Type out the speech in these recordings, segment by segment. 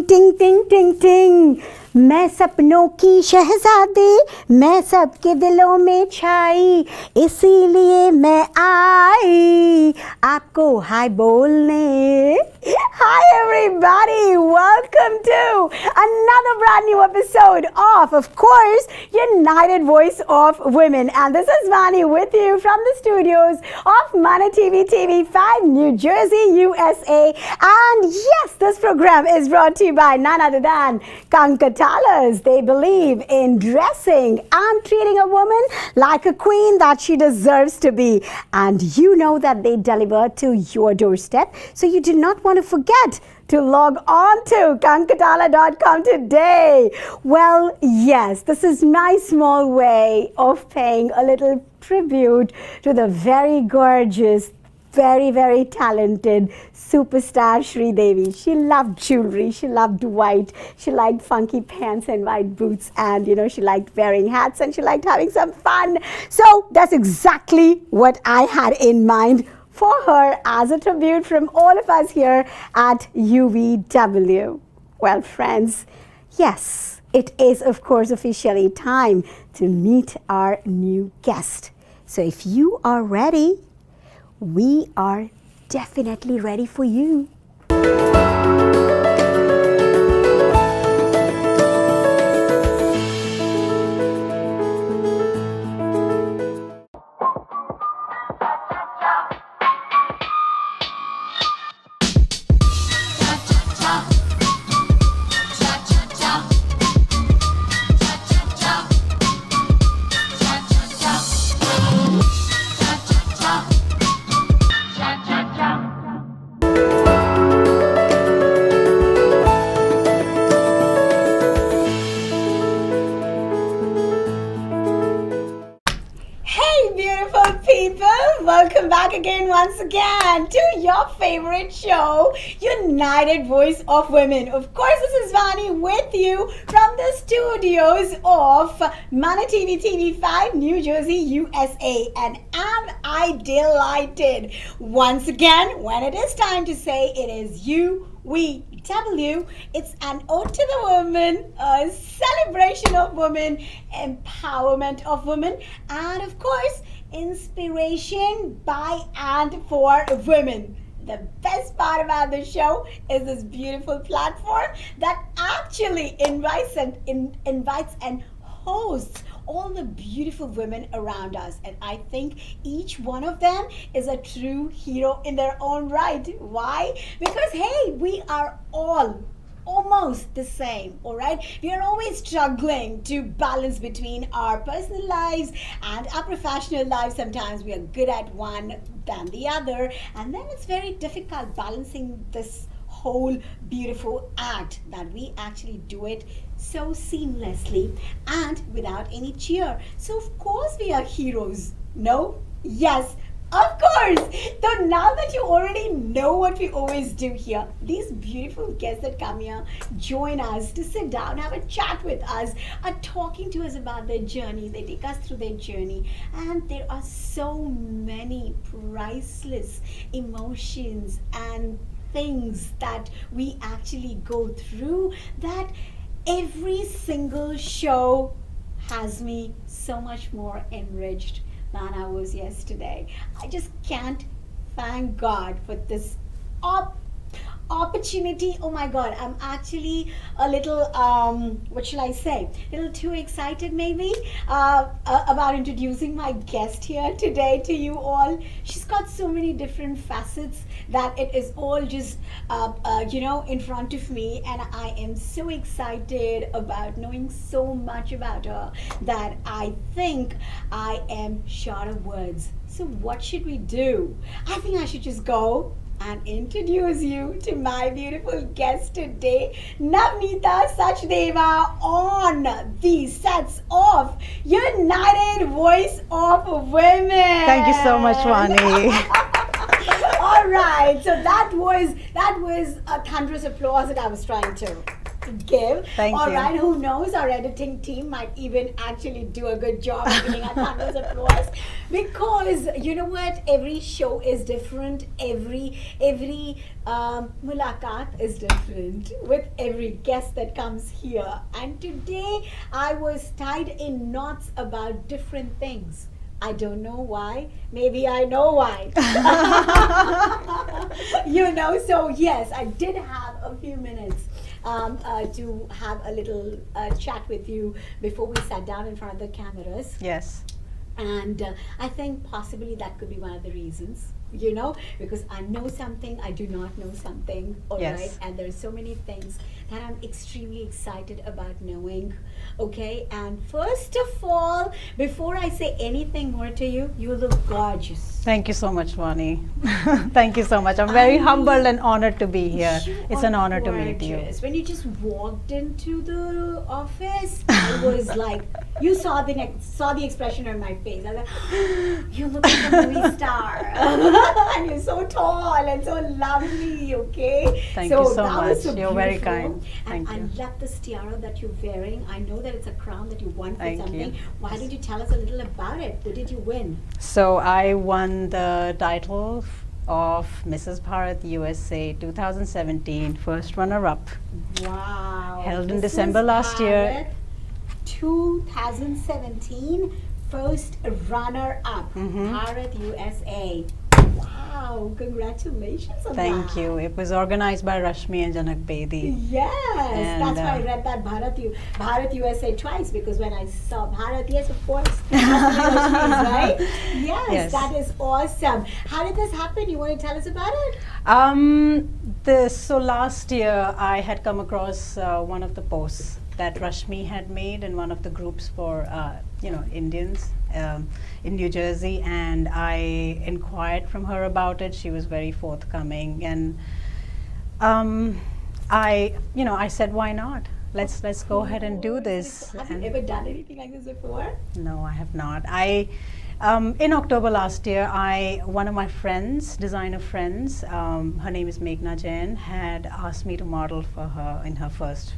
टिंग टिंग टिंग टिंग टिंग, मैं सपनों की शहजादी, मैं सबके दिलों में छाई, इसीलिए मैं आई आपको हाय बोलने. Hi everybody, welcome to another brand new episode of course, United Voice of Women. And this is Vani with you from the studios of Mana TV5, New Jersey, USA. And yes, this program is brought to you by none other than KANKATALAs. They believe in dressing and treating a woman like a queen that she deserves to be. And you know that they deliver to your doorstep. So you do not want to forget to log on to kankatala.com today. Well, yes, this is my small way of paying a little tribute to the very gorgeous, very, very talented superstar Shri Devi. She loved jewelry, she loved white, she liked funky pants and white boots, and she liked wearing hats and she liked having some fun. So that's exactly what I had in mind for her as a tribute from all of us here at UVW. Well, friends, yes, it is of course officially time to meet our new guest. So if you are ready, we are definitely ready for you. Welcome back again, once again, to your favorite show, United Voice of Women. Of course, this is Vani with you from the studios of Mana TV5, New Jersey, USA. And am I delighted once again when it is time to say it is UVW. It's an ode to the woman, a celebration of women, empowerment of women, and of course, inspiration by and for women. The best part about the show is this beautiful platform that actually invites and hosts all the beautiful women around us. And I think each one of them is a true hero in their own right. Why? Because hey, we are all almost the same, all right? We are always struggling to balance between our personal lives and our professional lives. Sometimes we are good at one than the other, and then it's very difficult balancing this whole beautiful act that we actually do it so seamlessly and without any cheer. So of course we are heroes. No? Yes. Of course! So now that you already know what we always do here, these beautiful guests that come here join us to sit down, have a chat with us, are talking to us about their journey. They take us through their journey. And there are so many priceless emotions and things that we actually go through that every single show has me so much more enriched than I was yesterday. I just can't thank God for this opportunity. Oh my God, I'm actually a little, what shall I say, a little too excited maybe about introducing my guest here today to you all. She's got so many different facets that it is all just, in front of me, and I am so excited about knowing so much about her that I think I am short of words. So what should we do? I think I should just go and introduce you to my beautiful guest today, Navneeta Sachdeva, on the sets of United Voice of Women. Thank you so much, Vani. All right, so that was a thunderous applause that I was trying to to give. Thank All you. right, who knows? Our editing team might even actually do a good job of giving us thunders applause, because you know what? Every show is different. Every mulaqat is different with every guest that comes here. And today I was tied in knots about different things. I don't know why. Maybe I know why. So yes, I did have a few minutes to have a little chat with you before we sat down in front of the cameras. Yes. And I think possibly that could be one of the reasons, because I know something, I do not know something, all Yes. right? And there's so many things that I'm extremely excited about knowing, okay? And first of all, before I say anything more to you, you look gorgeous. Thank you so much, Vani. Thank you so much. I'm very humbled and honored to be here. You It's are an honor to meet you. gorgeous. When you just walked into the office, I was like, you saw the expression on my face. I was like, you look like a movie star, and you're so tall and so lovely. Okay, Thank you so that was much. You're very beautiful. kind. And Thank I you. love the tiara that you're wearing. I know that it's a crown that you won for Thank you. something. Why don't you tell us a little about it? What did you win? So I won the title of Mrs. Bharat USA 2017, first runner-up. Wow. Held in This December is last year. Bharat 2017 first runner-up, Bharat USA. Wow, congratulations on that. Thank you. It was organized by Rashmi and Janak Bedi. Yes, And, that's why I read that Bharat USA twice, because when I saw Bharat, yes, of course, right? Yes, that is awesome. How did this happen? You want to tell us about it? So last year I had come across one of the posts that Rashmi had made in one of the groups for Indians in New Jersey, and I inquired from her about it. She was very forthcoming, and I said, why not? Let's go ahead and do this. Have you And ever done anything like this before? no, I have not. In October last year, one of my friends, designer friends, her name is Meghna Jain, had asked me to model for her in her first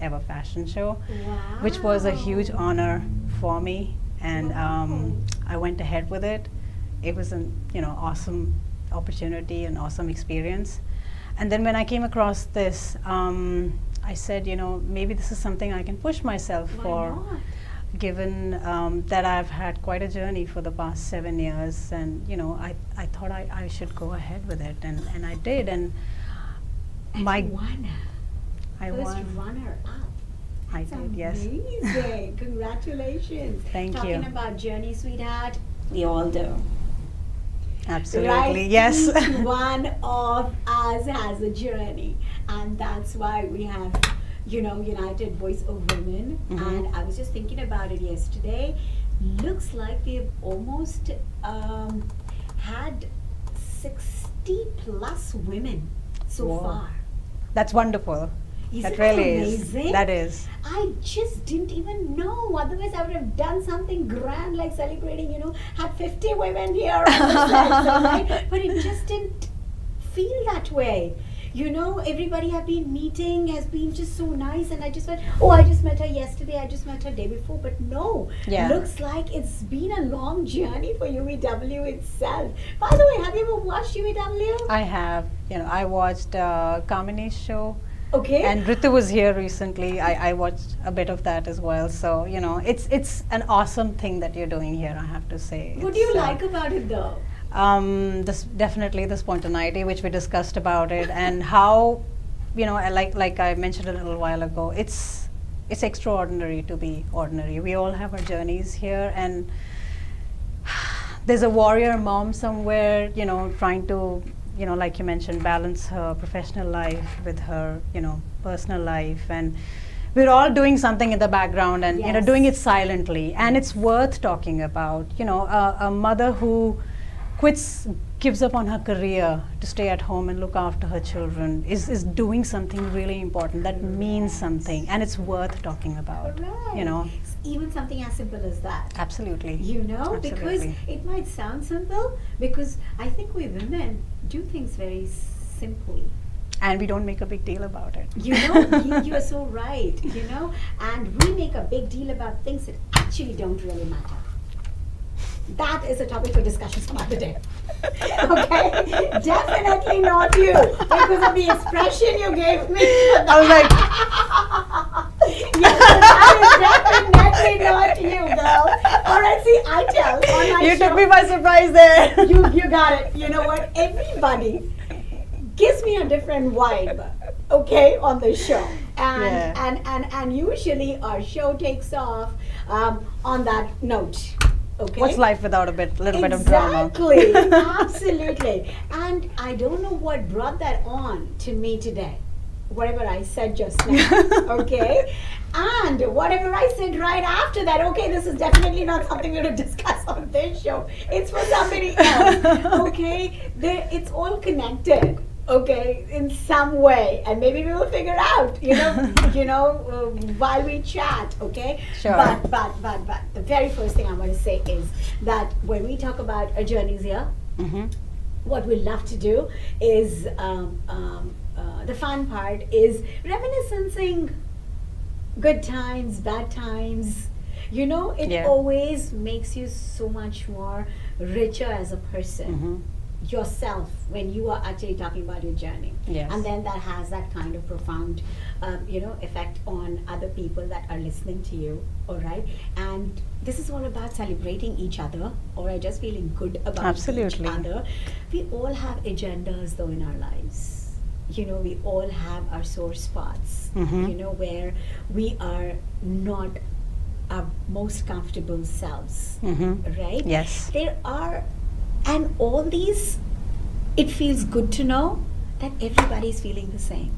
ever fashion show, Wow. which was a huge honor for me, and I went ahead with it. It was an awesome opportunity and awesome experience. And then when I came across this, I said, maybe this is something I can push myself Why for. not? Given that I've had quite a journey for the past 7 years, and I thought I should go ahead with it, and I did, and You won. I First won. runner-up. I That's did, yes. amazing. Congratulations. Thank Talking you. about journey, sweetheart, we all do. Absolutely, Right? yes. Each one of us has a journey, and that's why we have, United Voice of Women. And I was just thinking about it yesterday. Looks like we've almost had 60 plus women so Wow. far. That's wonderful. Isn't That really amazing? is. That is. I just didn't even know. Otherwise, I would have done something grand like celebrating, had 50 women here on the set, right? But it just didn't feel that way. Everybody I've been meeting has been just so nice, and I just went, oh, I just met her yesterday, I just met her day before. But no, Yeah. looks like it's been a long journey for UVW itself. By the way, have you ever watched UVW? I have. I watched Kamini's show. Okay. And Ritu was here recently. I watched a bit of that as well. So, it's an awesome thing that you're doing here, I have to say. What do you like about it though? Definitely the spontaneity, which we discussed about it, and how, like I mentioned a little while ago, it's extraordinary to be ordinary. We all have our journeys here, and there's a warrior mom somewhere, trying to, like you mentioned, balance her professional life with her, personal life, and we're all doing something in the background, and Yes. doing it silently, and it's worth talking about. A mother who gives up on her career to stay at home and look after her children is doing something really important that means something, and it's worth talking about. Correct. Even something as simple as that. Absolutely. Because Absolutely. it might sound simple, because I think we women do things very simply. and we don't make a big deal about it. You know, you are so right, you know, and we make a big deal about things that actually don't really matter. That is a topic for discussion some other day. Okay? Definitely not you, because of the expression you gave me. I was like, Yes, that is definitely not you, girl. Alright, see, I tell on my you show. took me by surprise there. You got it. You know what? Everybody gives me a different vibe, okay, on the show. And usually our show takes off on that note. Okay. What's life without little bit of drama? Exactly. Absolutely. And I don't know what brought that on to me today. Whatever I said just now. Okay. And whatever I said right after that, okay, this is definitely not something we're going to discuss on this show. It's for somebody else. Okay. It's all connected. Okay, in some way, and maybe we will figure out, while we chat, okay? Sure. But the very first thing I want to say is that when we talk about our journeys here, what we love to do is, the fun part is reminiscing good times, bad times. You know, it always makes you so much more richer as a person. Yourself when you are actually talking about your journey. Yes. And then that has that kind of profound effect on other people that are listening to you. All right, and this is all about celebrating each other, or just feeling good about Absolutely. each other. We all have agendas though in our lives. You know, we all have our sore spots, where we are not our most comfortable selves, right? Yes. There are. And all these, it feels good to know that everybody's feeling the same.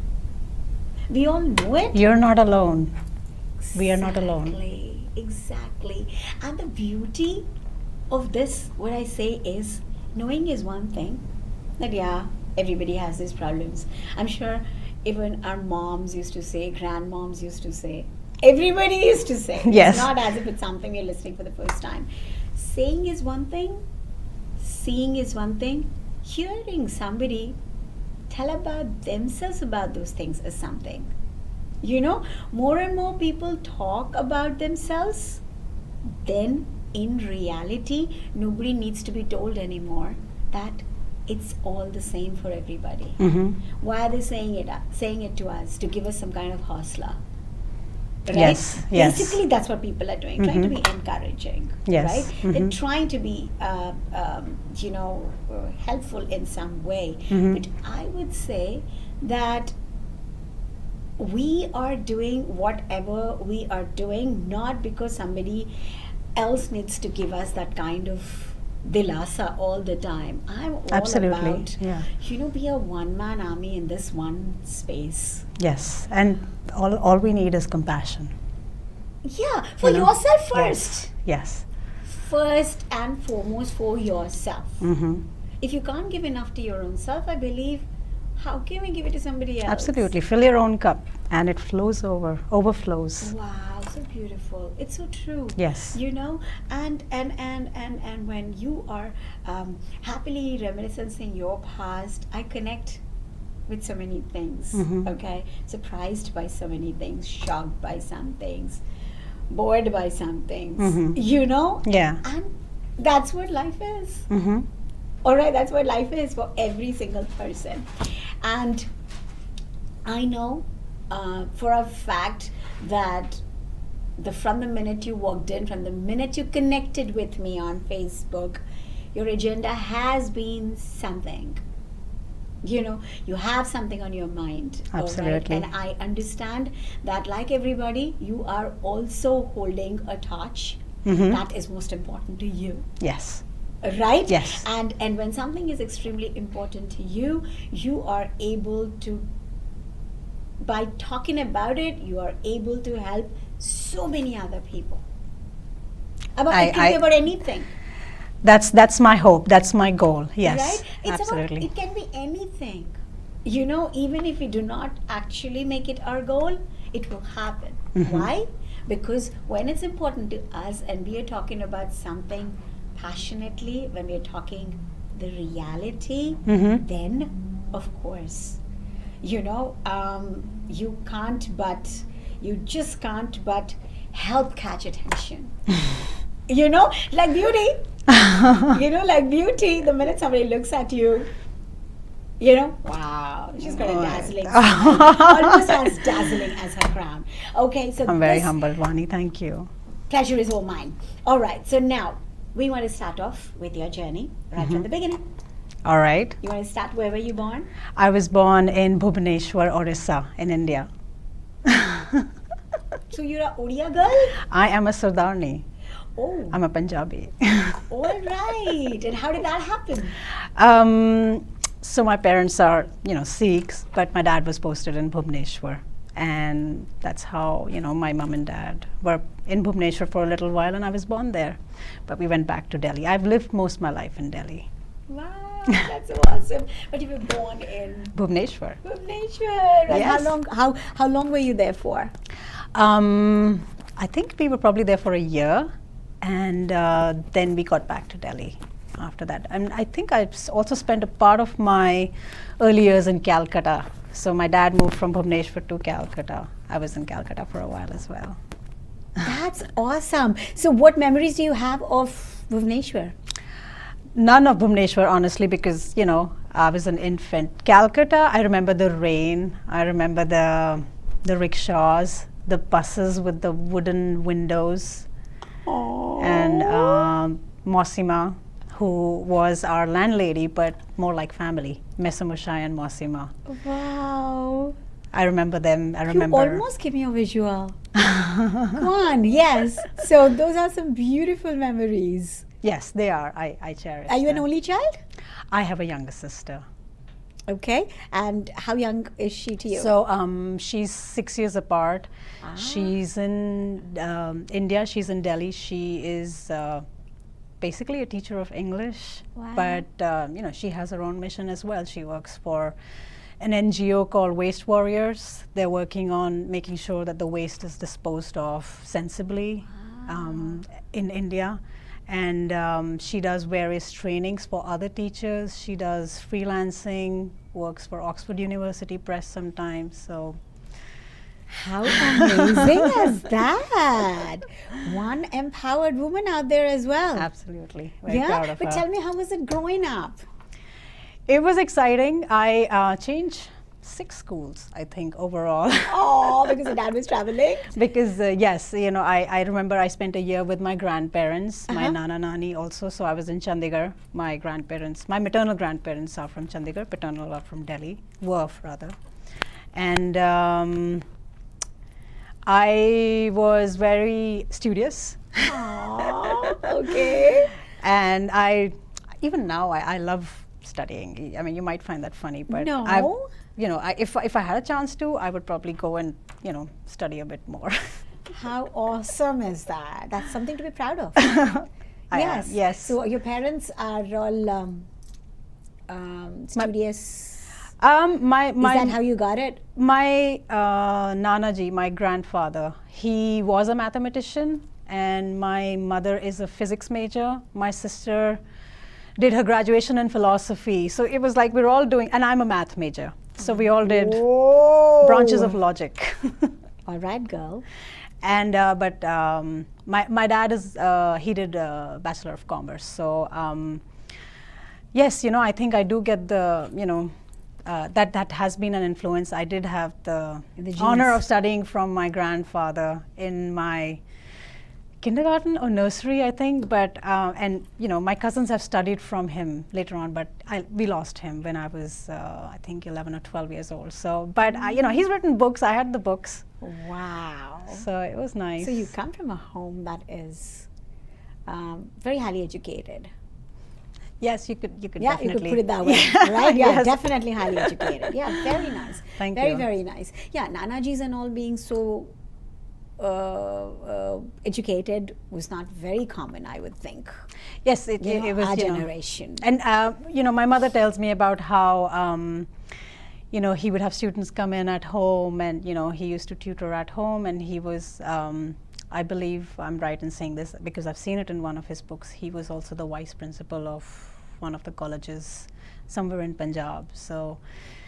We all know it. You're not alone. We are not alone. Exactly. And the beauty of this, what I say is, knowing is one thing, that everybody has these problems. I'm sure even our moms used to say, grandmoms used to say, everybody used to say. Yes. It's not as if it's something you're listening for the first time. Saying is one thing. Seeing is one thing. Hearing somebody tell about themselves about those things is something. You know, more and more people talk about themselves, then in reality, nobody needs to be told anymore that it's all the same for everybody. Why are they saying it to us? To give us some kind of hosla. Right? Yes. Basically, that's what people are doing, trying to be encouraging. Yes. Right? They're trying to be, helpful in some way. But I would say that we are doing whatever we are doing not because somebody else needs to give us that kind of dilasa all the time. I'm all about, be a one-man army in this one space. Yes, and all we need is compassion. Yeah, for yourself first. Yes. First and foremost for yourself. If you can't give enough to your own self, I believe, how can we give it to somebody else? Absolutely. Fill your own cup and it overflows. Wow, so beautiful. It's so true. Yes. You know, and when you are happily reminiscing your past, I connect with so many things. Okay, surprised by so many things, shocked by some things, bored by some things. You know. Yeah. And that's what life is. All right, that's what life is for every single person. And I know for a fact that from the minute you walked in, from the minute you connected with me on Facebook, your agenda has been something. You know, you have something on your mind. Absolutely. Right? And I understand that, like everybody, you are also holding a torch that is most important to you. Yes. Right? Yes. And when something is extremely important to you, you are able to, by talking about it, you are able to help so many other people. It can be about anything. That's my hope. That's my goal. Yes. Right? It's absolutely. It can be anything. You know, even if we do not actually make it our goal, it will happen. Why? Because when it's important to us and we are talking about something passionately, when we're talking the reality, then of course you know, you just can't but help catch attention. You know, like beauty. You know, like beauty, the minute somebody looks at you, you know, wow, she's got a dazzling smile. Almost as dazzling as her crown. Okay, so I'm very humbled, Vani. Thank you. pleasure is all mine. All right, so now we want to start off with your journey right from the beginning. All right. You want to start where were you born? I was born in Bhubaneswar, Orissa, in India. So you're a Odia girl? I am a Sardarni. Oh, I'm a Punjabi. all right. And how did that happen? So my parents are, Sikhs, but my dad was posted in Bhubaneswar. And that's how, my mom and dad were in Bhubaneswar for a little while, and I was born there. But we went back to Delhi. I've lived most of my life in Delhi. Wow, that's awesome. But you were born in Bhubaneswar. Bhubaneswar. And Yes. how long were you there for? I think we were probably there for a year, and then we got back to Delhi after that. And I think I also spent a part of my early years in Calcutta. So my dad moved from Bhubaneswar to Calcutta. I was in Calcutta for a while as well. That's awesome. So what memories do you have of Bhubaneswar? None of Bhubaneswar, honestly, because, I was an infant. Calcutta, I remember the rain. I remember the rickshaws, the buses with the wooden windows. Oh. And Mosima, who was our landlady, but more like family, Mesamushai and Mosima. Wow. I remember them. I You remember. almost give me a visual. Come on, yes. So those are some beautiful memories. Yes, they are. I cherish Are you an them. only child? I have a younger sister. Okay. And how young is she to you? So she's 6 years apart. Ah. She's in India. She's in Delhi. She is basically a teacher of English. Wow. But she has her own mission as well. She works for an NGO called Waste Warriors. They're working on making sure that the waste is disposed of sensibly in India. And she does various trainings for other teachers. She does freelancing, works for Oxford University Press sometimes. So How amazing is that? One empowered woman out there as well. absolutely, very proud Yeah, of but her. tell me, how was it growing up? It was exciting. I changed 6 schools, I think, overall. Oh, because your dad was traveling. Because yes, I remember I spent a year with my grandparents, my Uh-huh. nana nani also. So I was in Chandigarh. My grandparents, my maternal grandparents are from Chandigarh, paternal are from Delhi, were rather. And I was very studious, Oh, okay. and even now I love studying. I mean, you might find that funny, but No. if I had a chance to, I would probably go and study a bit more. How awesome is that? That's something to be proud of. I am, Yes. yes. So your parents are all studious. My Is that how you got it? my Nanaji, my grandfather, he was a mathematician, and my mother is a physics major. My sister did her graduation in philosophy. So it was like we're all doing, and I'm a math major. So we all did Whoa. branches of logic. All right, girl. And but my dad is he did Bachelor of Commerce. So yes, I think I do get the that has been an influence. I did have the The honor genes. of studying from my grandfather in my kindergarten or nursery, I think. But and my cousins have studied from him later on, but we lost him when I was I think 11 or 12 years old. So, but he's written books. I had the books, Wow. so it was nice. So you come from a home that is very highly educated. Yes, you could Yeah, you definitely. could put it that way, right? Yeah, Yes. definitely highly educated. Yeah, very nice. Thank very, you. very nice. Yeah, Nanajis and all being so educated was not very common, I would think. Yes, it was our you know. generation. And my mother tells me about how he would have students come in at home, and he used to tutor at home, and he was I believe I'm right in saying this because I've seen it in one of his books. He was also the vice principal of one of the colleges somewhere in Punjab. So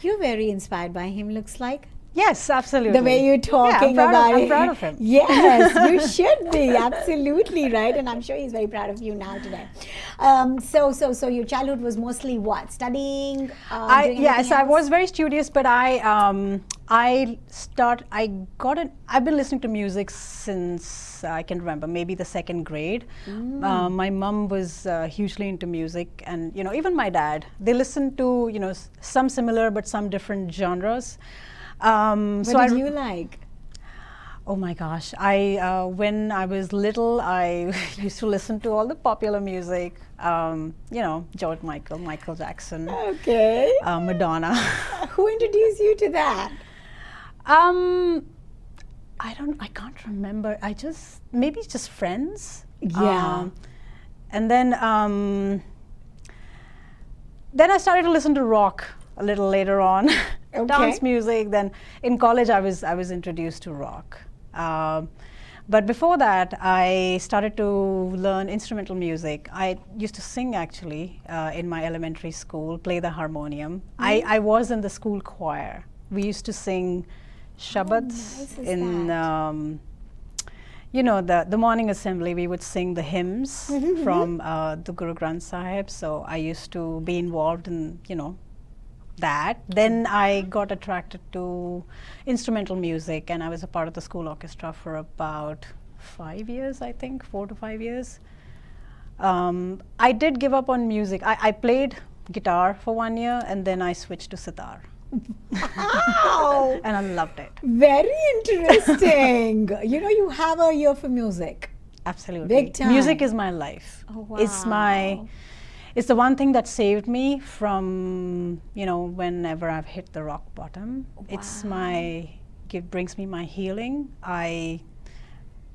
You're very inspired by him, looks like. yes, absolutely. The way you're talking about it. I'm proud of him. Yes, you should be. Absolutely right. And I'm sure he's very proud of you now today. So your childhood was mostly what? Studying? Doing Yes, anything I else? was very studious, but I've been listening to music since I can remember, maybe the second grade. My mom was hugely into music, and even my dad. They listened to some similar but some different genres. What did you like? Oh my gosh! When I was little, I used to listen to all the popular music. George Michael, Michael Jackson, Okay. Madonna. Who introduced you to that? I can't remember. Maybe it's just friends. Yeah. And then I started to listen to rock a little later on. Okay. Dance music. Then in college, I was introduced to rock. But before that, I started to learn instrumental music. I used to sing actually in my elementary school, play the harmonium. I was in the school choir. We used to sing Shabads nice is in the morning assembly. We would sing the hymns from the Guru Granth Sahib. So I used to be involved in that. Then I got attracted to instrumental music, and I was a part of the school orchestra for about 5 years, I think, 4 to 5 years. I did give up on music. I played guitar for 1 year, and then I switched to sitar. Wow. And I loved it. Very interesting. You have a ear for music. Absolutely. Big time. Music is my life. Oh, wow. It's the one thing that saved me from, whenever I've hit the rock bottom. It's brings me my healing.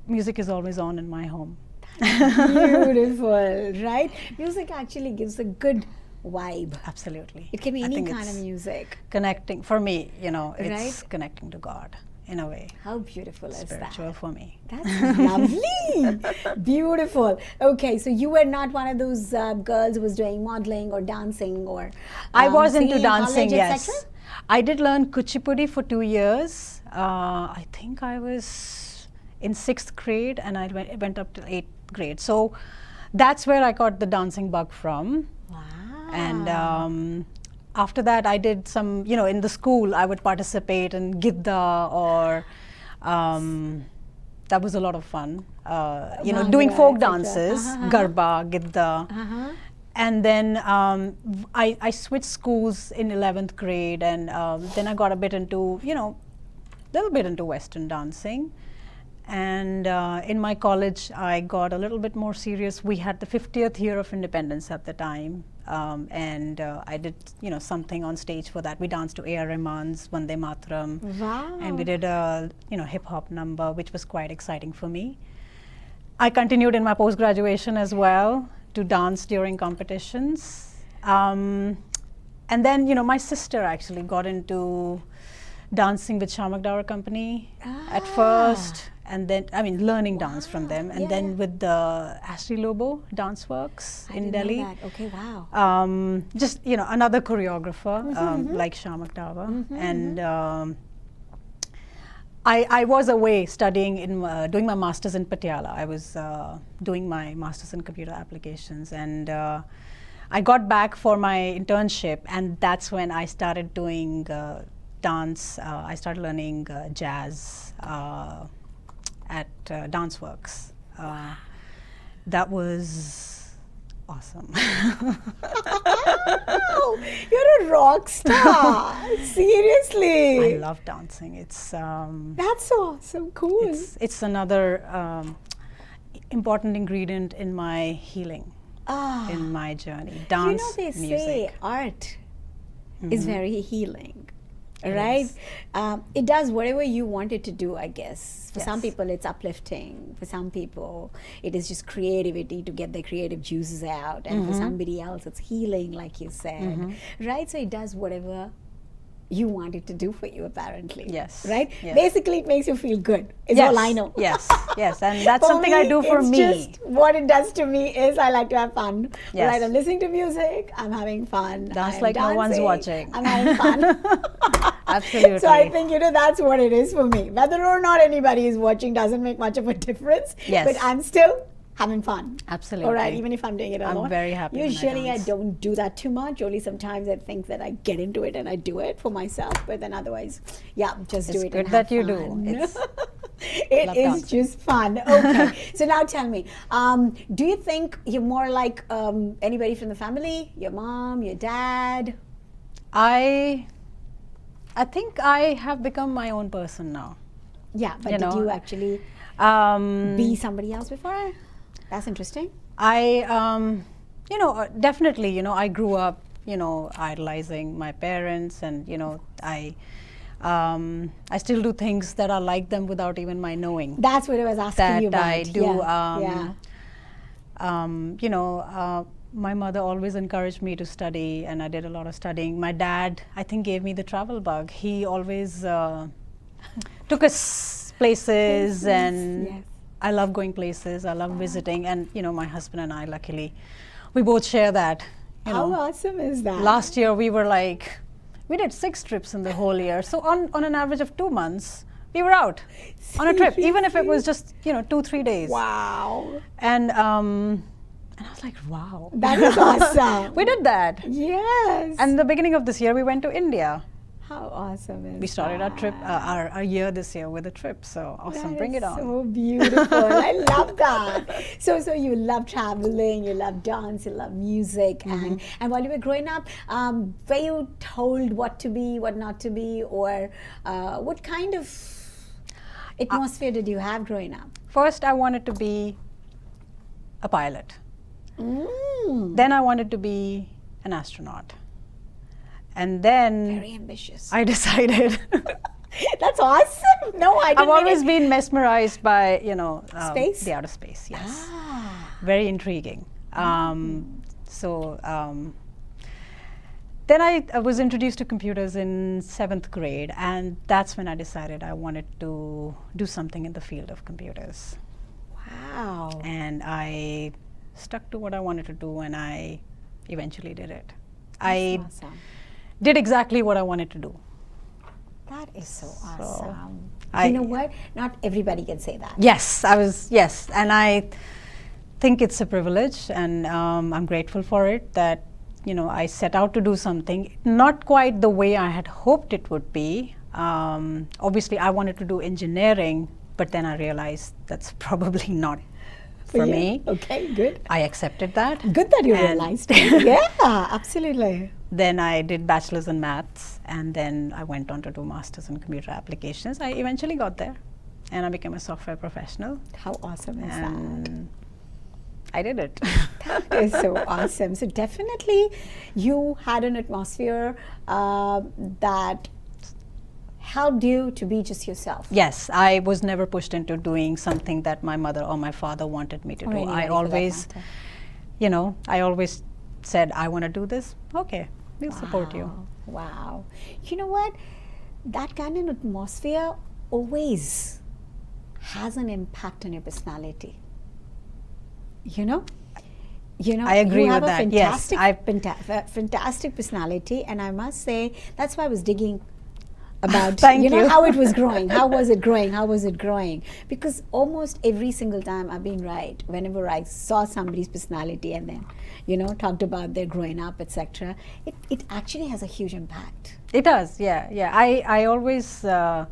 Music is always on in my home. Beautiful, right? Music actually gives a good vibe. Absolutely. It can be I any think kind of it's music. Connecting, for me, it's Right? connecting to God in a way. How beautiful is that? Spiritual for me. That's lovely. Beautiful. Okay, so you were not one of those girls who was doing modeling or dancing or I was singing into in dancing, college, yes. etc.? I did learn Kuchipudi for 2 years. I think I was in 6th grade, and I went up to 8th grade. So that's where I got the dancing bug from. Wow. And after that, I did some, in the school, I would participate in Gidda or that was a lot of fun. Doing Bhangra, folk etc. dances, Garba, Gidda. And then I switched schools in 11th grade, and then I got a bit into, little bit into Western dancing. And in my college, I got a little bit more serious. We had the 50th year of independence at the time, and I did, something on stage for that. We danced to A.R. Rahman's Vande Mataram, Wow. and we did a, hip hop number, which was quite exciting for me. I continued in my post-graduation as well to dance during competitions, and then, my sister actually got into dancing with Shamak Dawar Company at first, and then learning dance from them, and then with the Ashley Lobo Dance Works in Delhi. Know that. Okay, wow. Just another choreographer like Shamak Dawar, and I was away studying doing my masters in Patiala. I was doing my masters in computer applications, and I got back for my internship, and that's when I started doing dance. I started learning jazz at Dance Works. That was awesome. You're a rock star. Seriously. I love dancing. It's That's awesome. Cool. it's another important ingredient in my healing, in my journey. Dance, they music. say art is very healing. Right? It does whatever you want it to do, I guess. For some people, it's uplifting. For some people, it is just creativity to get their creative juices out. And for somebody else, it's healing, like you said. Right? So it does whatever you want it to do for you, apparently. Yes. Right? Yes. Basically, it makes you feel good, is Yes. all I know. Yes, yes. And that's For something I do for it's me. Just what it does to me is I like to have fun. Yes. Right? I'm listening to music, I'm having fun. Dance I'm like no one's dancing, watching. I'm having fun. Absolutely. So I think, that's what it is for me. Whether or not anybody is watching doesn't make much of a difference. Yes. But I'm still having fun. Absolutely. All right, even if I'm doing it alone. I'm very happy when I Usually I dance. don't do that too much. Only sometimes I think that I get into it and I do it for myself. But then otherwise, just do It's it. good and have that you fun. do. It's It love is dancing. just fun. Okay. So now tell me, do you think you're more like anybody from the family? Your mom, your dad? I think I have become my own person now. Yeah, but You did know, you actually Um, be somebody else before? That's interesting. I, definitely, I grew up, idolizing my parents, and I still do things that are like them without even my knowing. That's what I was asking you That about. I do. Yeah. My mother always encouraged me to study, and I did a lot of studying. My dad, I think, gave me the travel bug. He always took us places, and yes. I love going places. I love visiting, and my husband and I, luckily, we both share that. How awesome is that? Last year we did 6 trips in the whole year. So on an average of 2 months, we were out on a trip, even if it was just 2-3 days. Wow. And I was like, wow. That is awesome. We did that. Yes. And the beginning of this year, we went to India. how awesome is We started our trip, that? our year this year with a trip. So awesome, That bring is it on. So beautiful. I love that. So you love traveling, you love dance, you love music, and while you were growing up, were you told what to be, what not to be, or what kind of atmosphere did you have growing up? First, I wanted to be a pilot. Mm. Then I wanted to be an astronaut. And then Very ambitious. I decided. That's awesome. No, I didn't. I've always been mesmerized by, Space? the outer space, yes. Ah. Very intriguing. Then I was introduced to computers in 7th grade, and that's when I decided I wanted to do something in the field of computers. Wow. And I stuck to what I wanted to do, and I eventually did it. That's I awesome. did exactly what I wanted to do. That is so awesome. I- You know what? Not everybody can say that. Yes, and I think it's a privilege, and I'm grateful for it that I set out to do something not quite the way I had hoped it would be. Obviously, I wanted to do engineering, but then I realized that's probably not for you. me. Okay, good. I accepted that. Good that you And realized. Yeah, absolutely. Then I did bachelor's in maths, and then I went on to do master's in computer applications. I eventually got there, and I became a software professional, How awesome is that? and I did it. That is so awesome. So definitely you had an atmosphere that helped you to be just yourself. Yes, I was never pushed into doing something that my mother or my father wanted me to Or do. anybody I for that always, matter. I always said, I want to do this. Okay, we'll support you. Wow. You know what? That kind of atmosphere always has an impact on your personality. You know? I agree you have with a that. Yes, fantastic, fantastic personality, and I must say that's why I was digging about Thank you. how it was growing. How was it growing? How was it growing? Because almost every single time I've been right. Whenever I saw somebody's personality and then, talked about their growing up, etc., it actually has a huge impact. It does, yeah. I always, I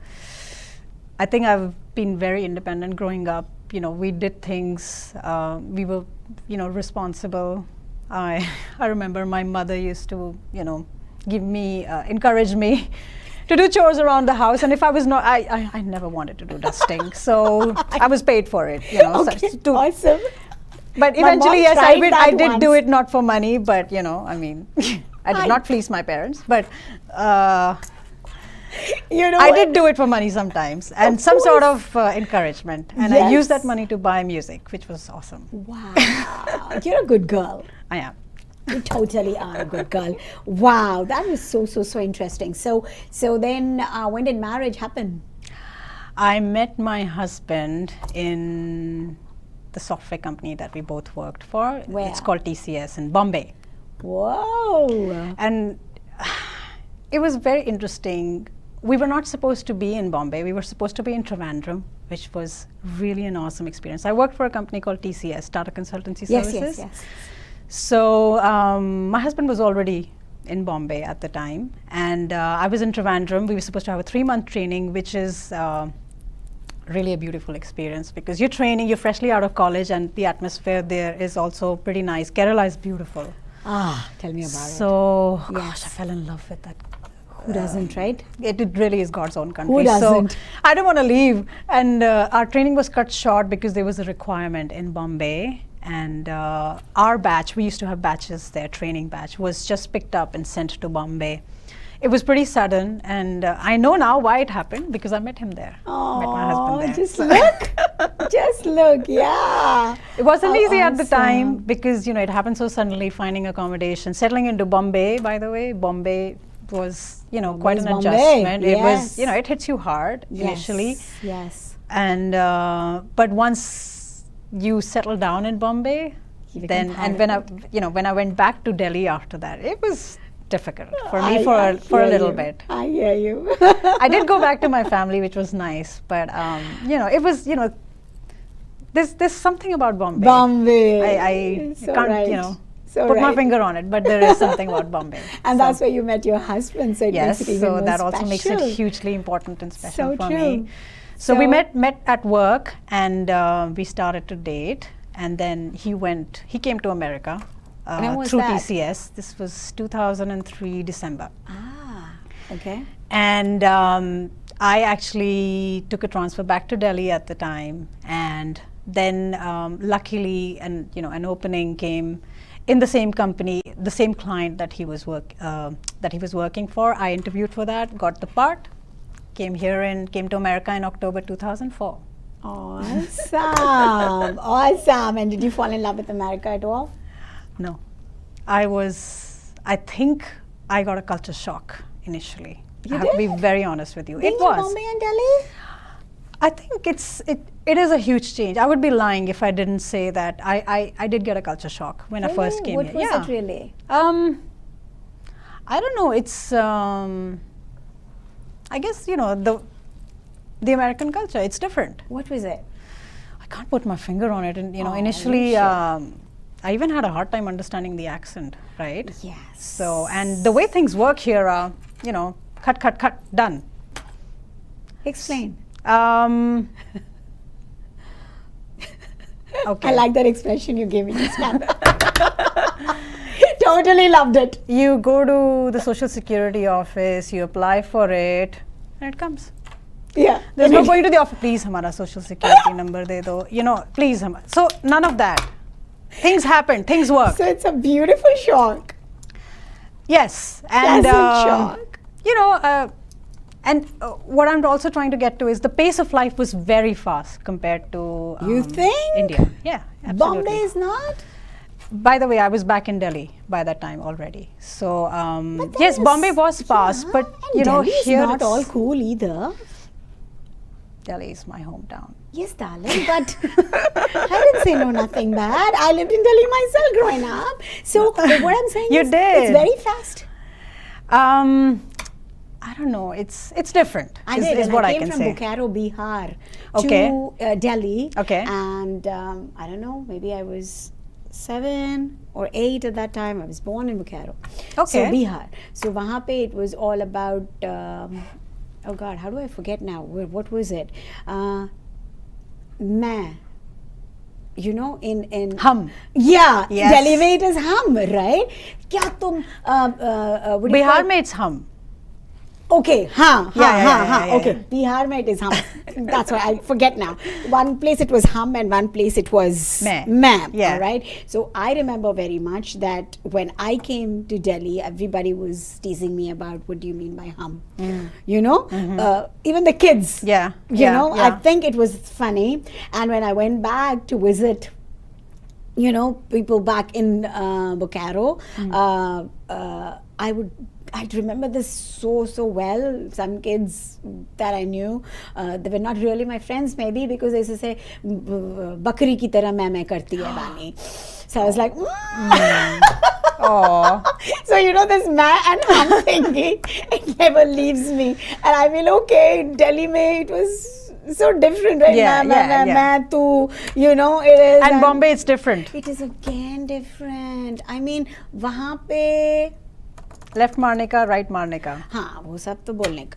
think I've been very independent growing up. We did things, we were, responsible. I remember my mother used to, give me, encourage me to do chores around the house, and if I was not, I never wanted to do dusting, so I was paid for it, Okay, awesome. But My mom eventually, yes, tried that I did do once. it not for money, but I mean, I did not fleece my parents, but I did do it for money sometimes, and Of some sort course. of encouragement, and I used that Yes. money to buy music, which was awesome. Wow. You're a good girl. I am. You totally are a good girl. Wow, that was so interesting. So then, when did marriage happen? I met my husband in the software company that we both worked for. Where? It's called TCS in Bombay. Whoa. And it was very interesting. We were not supposed to be in Bombay. We were supposed to be in Trivandrum, which was really an awesome experience. I worked for a company called TCS, Tata Consultancy Services. Yes. So my husband was already in Bombay at the time, and I was in Trivandrum. We were supposed to have a 3-month training, which is really a beautiful experience because you're training, you're freshly out of college, and the atmosphere there is also pretty nice. Kerala is beautiful. Tell me about it. So, Yes. gosh, I fell in love with that. Who doesn't, right? It really is God's own country. Who doesn't? So I don't want to leave. And our training was cut short because there was a requirement in Bombay. And our batch, we used to have batches there, training batch, was just picked up and sent to Bombay. It was pretty sudden. And I know now why it happened because I met him there. Met my husband there. Just look. Just look, yeah. It wasn't How easy at the time awesome. because, it happened so suddenly, finding accommodation. Settling into Bombay, by the way, Bombay was, quite an Bombay, adjustment. It yes. was, it hits you hard initially. Yes. And but once you settle down in Bombay, You then become and part of when I went back to Delhi after that, it was difficult for me I for a hear little you. bit. I hear you. I did go back to my family, which was nice, but it was there's something about Bombay. Bombay. I So can't right. So put my right. finger on it, but there is something about Bombay. And So- that's where you met your husband, so it yes, makes it even so more that also makes it special. hugely important and special So for true. me. So we met at work, and we started to date, and then he came to America When was through that? TCS. This was 2003 December. Okay. And I actually took a transfer back to Delhi at the time, and then luckily, an opening came in the same company, the same client that he was working for. I interviewed for that, got the part, came to America in October 2004. Awesome. Awesome. And did you fall in love with America at all? No, I think I got a culture shock initially. You I have to be did? very honest with you. Being It in was. Bombay and Delhi? I think it is a huge change. I would be lying if I didn't say that I did get a culture shock when I first came What here. was Yeah. it really? I don't know. It's I guess the American culture. It's different. What was it? I can't put my finger on it. And Oh, initially, sure. I even had a hard time understanding the accent. Right. Yes. So and the way things work here are cut done. Explain. Okay. I like that expression you gave me just now. Totally loved it. You go to the Social Security office, you apply for it, and it comes. Yeah. There's no going to the office, please hamara Social Security number de do, please hamara. So none of that. Things happen, things work. So it's a beautiful shock. Yes. And Pleasant shock. and what I'm also trying to get to is the pace of life was very fast compared to You think? India. Yeah, absolutely. Bombay is not? By the way, I was back in Delhi by that time already. So But yes, then Bombay it's- was fast, yeah, but and Delhi is here not it's- all cool either. Delhi is my hometown. Yes, darling, but I didn't say no, nothing bad. I lived in Delhi myself growing up. So what I'm saying You is did. it's very fast. I don't know. It's different. I is, did, is and what I I came can from say. Bokaro, Bihar Okay. to Delhi. Okay. And I don't know, maybe I was 7 or 8 at that time. I was born in Bokaro. So Okay. Bihar. So wahan pe it was all about, oh God, how do I forget now? What was it? Main. In Hum. Yeah, Yes. Delhi mein it is hum, right? Kya tum, what do you Bihar call- mein it's hum. Okay, Yeah. Okay, Bihar mein it is hum. That's why I forget now. One place it was hum and one place it was Meh. Yeah. all right? So I remember very much that when I came to Delhi, everybody was teasing me about what do you mean by hum? Even the kids. Yeah. I think it was funny. And when I went back to visit you know, people back in Bocaro. I'd remember this so well. Some kids that I knew, they were not really my friends, maybe because they used to say, "Bakri ki tarah main karti hai Vani." So I was like, Oh. So you know this man, and I'm thinking it never leaves me, and I feel okay. In Delhi, mein, it was so different, right? Yeah. Tu, you know, it is. And Bombay, it's different. It is again different. I mean, वहाँ पे Left मारने का, right मारने का. हाँ, वो सब तो बोलने का.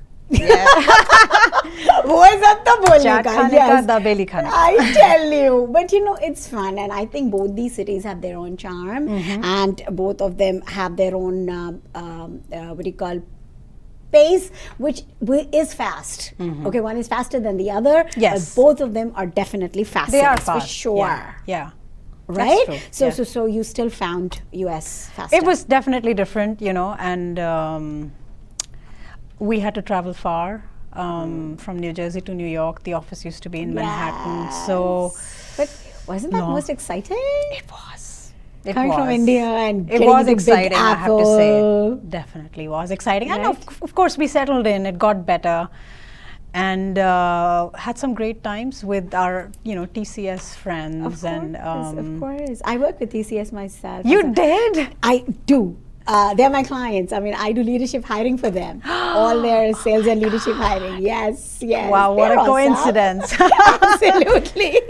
वो सब तो बोलने चाट का. खाने का, दाबेली खाने का. I tell you, but you know, it's fun, and I think both these cities have their own charm, and both of them have their own what do you call, pace, which is fast. Okay, one is faster than the other. Yes. But both of them are definitely fast. They are cities, for fast. sure. Yeah. Right? That's true. So you still found US faster. It was definitely different, you know, and we had to travel far from New Jersey to New York. The office used to be in Manhattan, so. But wasn't that most exciting? It was. Coming from India and it getting was the Big exciting. I have to say, Apple. definitely was exciting, Right. and of course we settled in. It got better, and had some great times with our, you know, TCS friends. Of course. I work with TCS myself. You did? I do. They're my clients. I mean, I do leadership hiring for them. All their sales and leadership hiring. Yes. Wow, what They're a awesome. coincidence. Absolutely.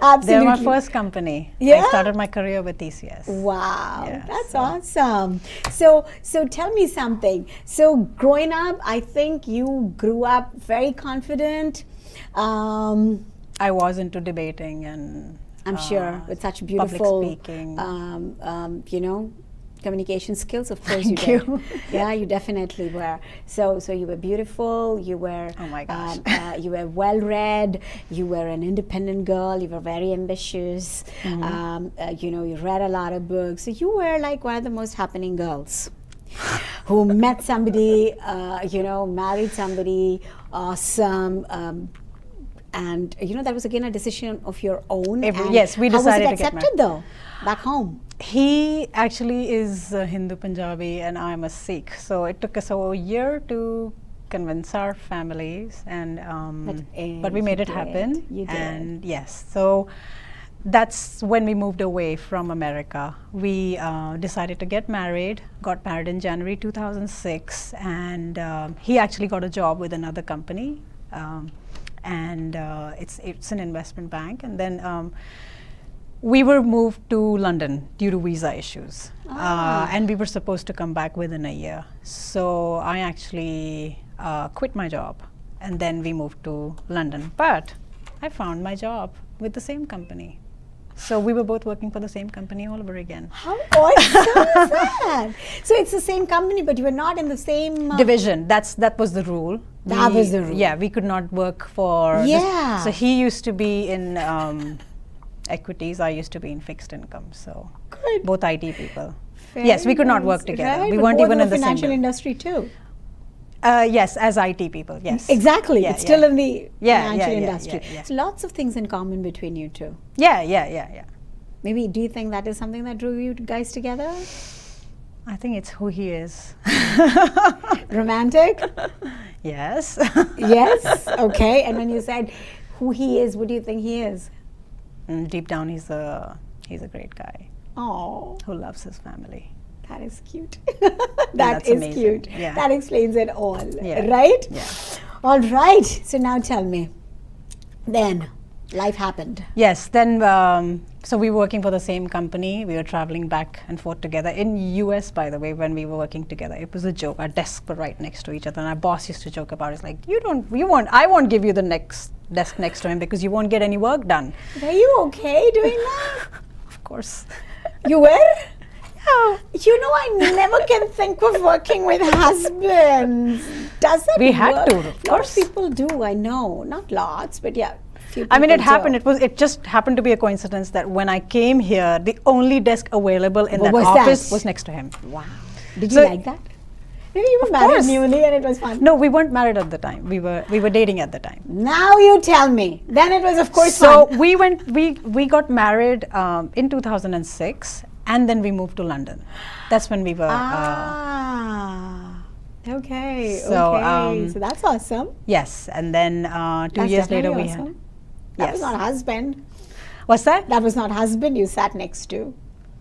Absolutely. They're my first company. Yeah? I started my career with TCS. Wow, Yeah, that's so- awesome. So tell me something. So growing up, I think you grew up very confident. I was into debating and I'm sure with such beautiful public speaking. you know, communication skills. Of course, Thank you did. you. Yeah, you definitely were. So you were beautiful. You were. Oh my gosh. You were well read. You were an independent girl. You were very ambitious. You know, you read a lot of books. So you were like one of the most happening girls who met somebody. You know, married somebody awesome. And you know, that was again a decision of your own. And yes, we decided how to was it get accepted though back home? He actually is Hindu Punjabi and I'm a Sikh. So it took us a year to convince our families, and but we made it happen. You did. And yes, so that's when we moved away from America. We decided to get married, got married in January 2006, and he actually got a job with another company. And it's an investment bank, and then we were moved to London due to visa issues, and we were supposed to come back within a year. So I actually quit my job, and then we moved to London. But I found my job with the same company. So we were both working for the same company all over again. How awesome is that? So it's the same company, but you were not in the same division. That was the rule. That was the rule. Yeah, we could not work for. Yeah. So he used to be in equities. I used to be in fixed income. So Good. both IT people. Very yes, we could not nice. work together. Right, We but weren't both even were in the same. financial building. industry too. Yes, as IT people. Yes. Exactly. Yeah, it's still yeah. in the Yeah, financial yeah, yeah, industry. yeah, yeah. So lots of things in common between you two. Yeah. Maybe do you think that is something that drew you guys together? I think it's who he is. Romantic? Yes. Yes. Okay. And when you said who he is, what do you think he is? Deep down, he's a great guy Oh, who loves his family. that is cute. That's is amazing. cute. Yeah. That explains it all. Yeah. Right? Yeah. All right. So now tell me. Then life happened. Yes, then so we were working for the same company. We were traveling back and forth together in US, by the way. When we were working together, it was a joke. Our desks were right next to each other, and our boss used to joke about it. It's like, I won't give you the next desk next to him because you won't get any work done. Were you okay doing that? Of course. You were? Oh, you know, I never can think of working with husbands. Does it We had work? to, of Lots of course. people do, I know. Not lots, but yeah. Few I mean, it people do. happened. It just happened to be a coincidence that when I came here, the only desk available in What that was office that? was next to him. Wow. Did So- you like that? Maybe you were Of married course. newly and it was fun. No, we weren't married at the time. We were dating at the time. Now you tell me. Then it was, of course, So fun. we got married in 2006, and then we moved to London. That's when we were. Okay. So, okay. So that's awesome. Yes, and then 2 That's years later definitely we had. awesome. That was Yes. not husband. What's that? That was not husband you sat next to.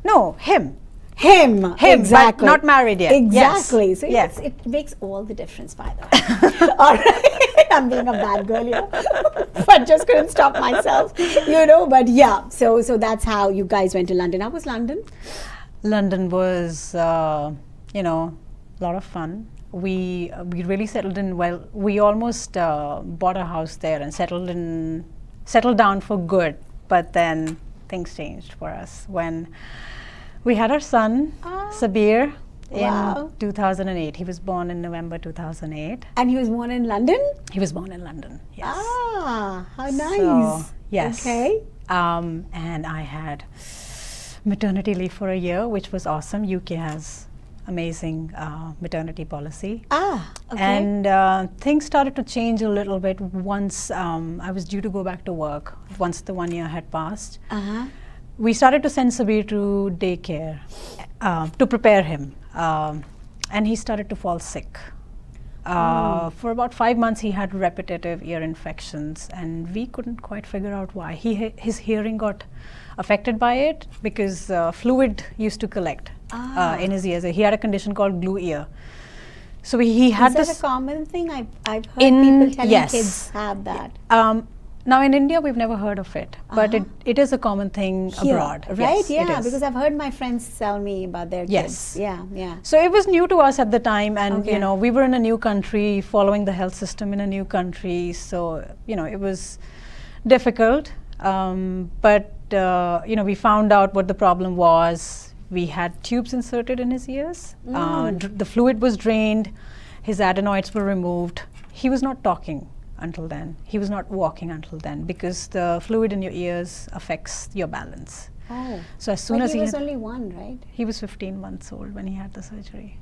No, him. Him, But exactly. not married yet. Exactly. Yes. So Yes. it makes all the difference, by the way. All right. I'm being a bad girl here, but just couldn't stop myself, you know. But yeah, so that's how you guys went to London. How was London? London was, you know, a lot of fun. We really settled in well. We almost bought a house there and settled down for good. But then things changed for us when we had our son, Sabir, Wow. in 2008. He was born in November 2008. And he was born in London? He was born in London. Yes. Ah, how nice. So, yes. Okay. And I had maternity leave for a year, which was awesome. UK has amazing maternity policy. Ah, okay. And things started to change a little bit once I was due to go back to work, once the 1 year had passed. Uh-huh. We started to send Sabir to daycare to prepare him. And he started to fall sick. For about 5 months, he had repetitive ear infections, and we couldn't quite figure out why. His hearing got affected by it because fluid used to collect in his ears. He had a condition called glue ear. So he had Is that this. a common thing? I've heard people telling yes. kids have that. Now in India, we've never heard of it, but it is a common thing Here, abroad. right? Yes, it Yeah, is. because I've heard my friends tell me about their Yes. kids. Yeah, yeah. So it was new to us at the time, and Okay. you know, we were in a new country, following the health system in a new country. So you know, it was difficult. But you know, we found out what the problem was. We had tubes inserted in his ears. The fluid was drained. His adenoids were removed. He was not talking until then. He was not walking until then, because the fluid in your ears affects your balance. Oh. So as soon But as he was had, only one, right? he was 15 months old when he had the surgery.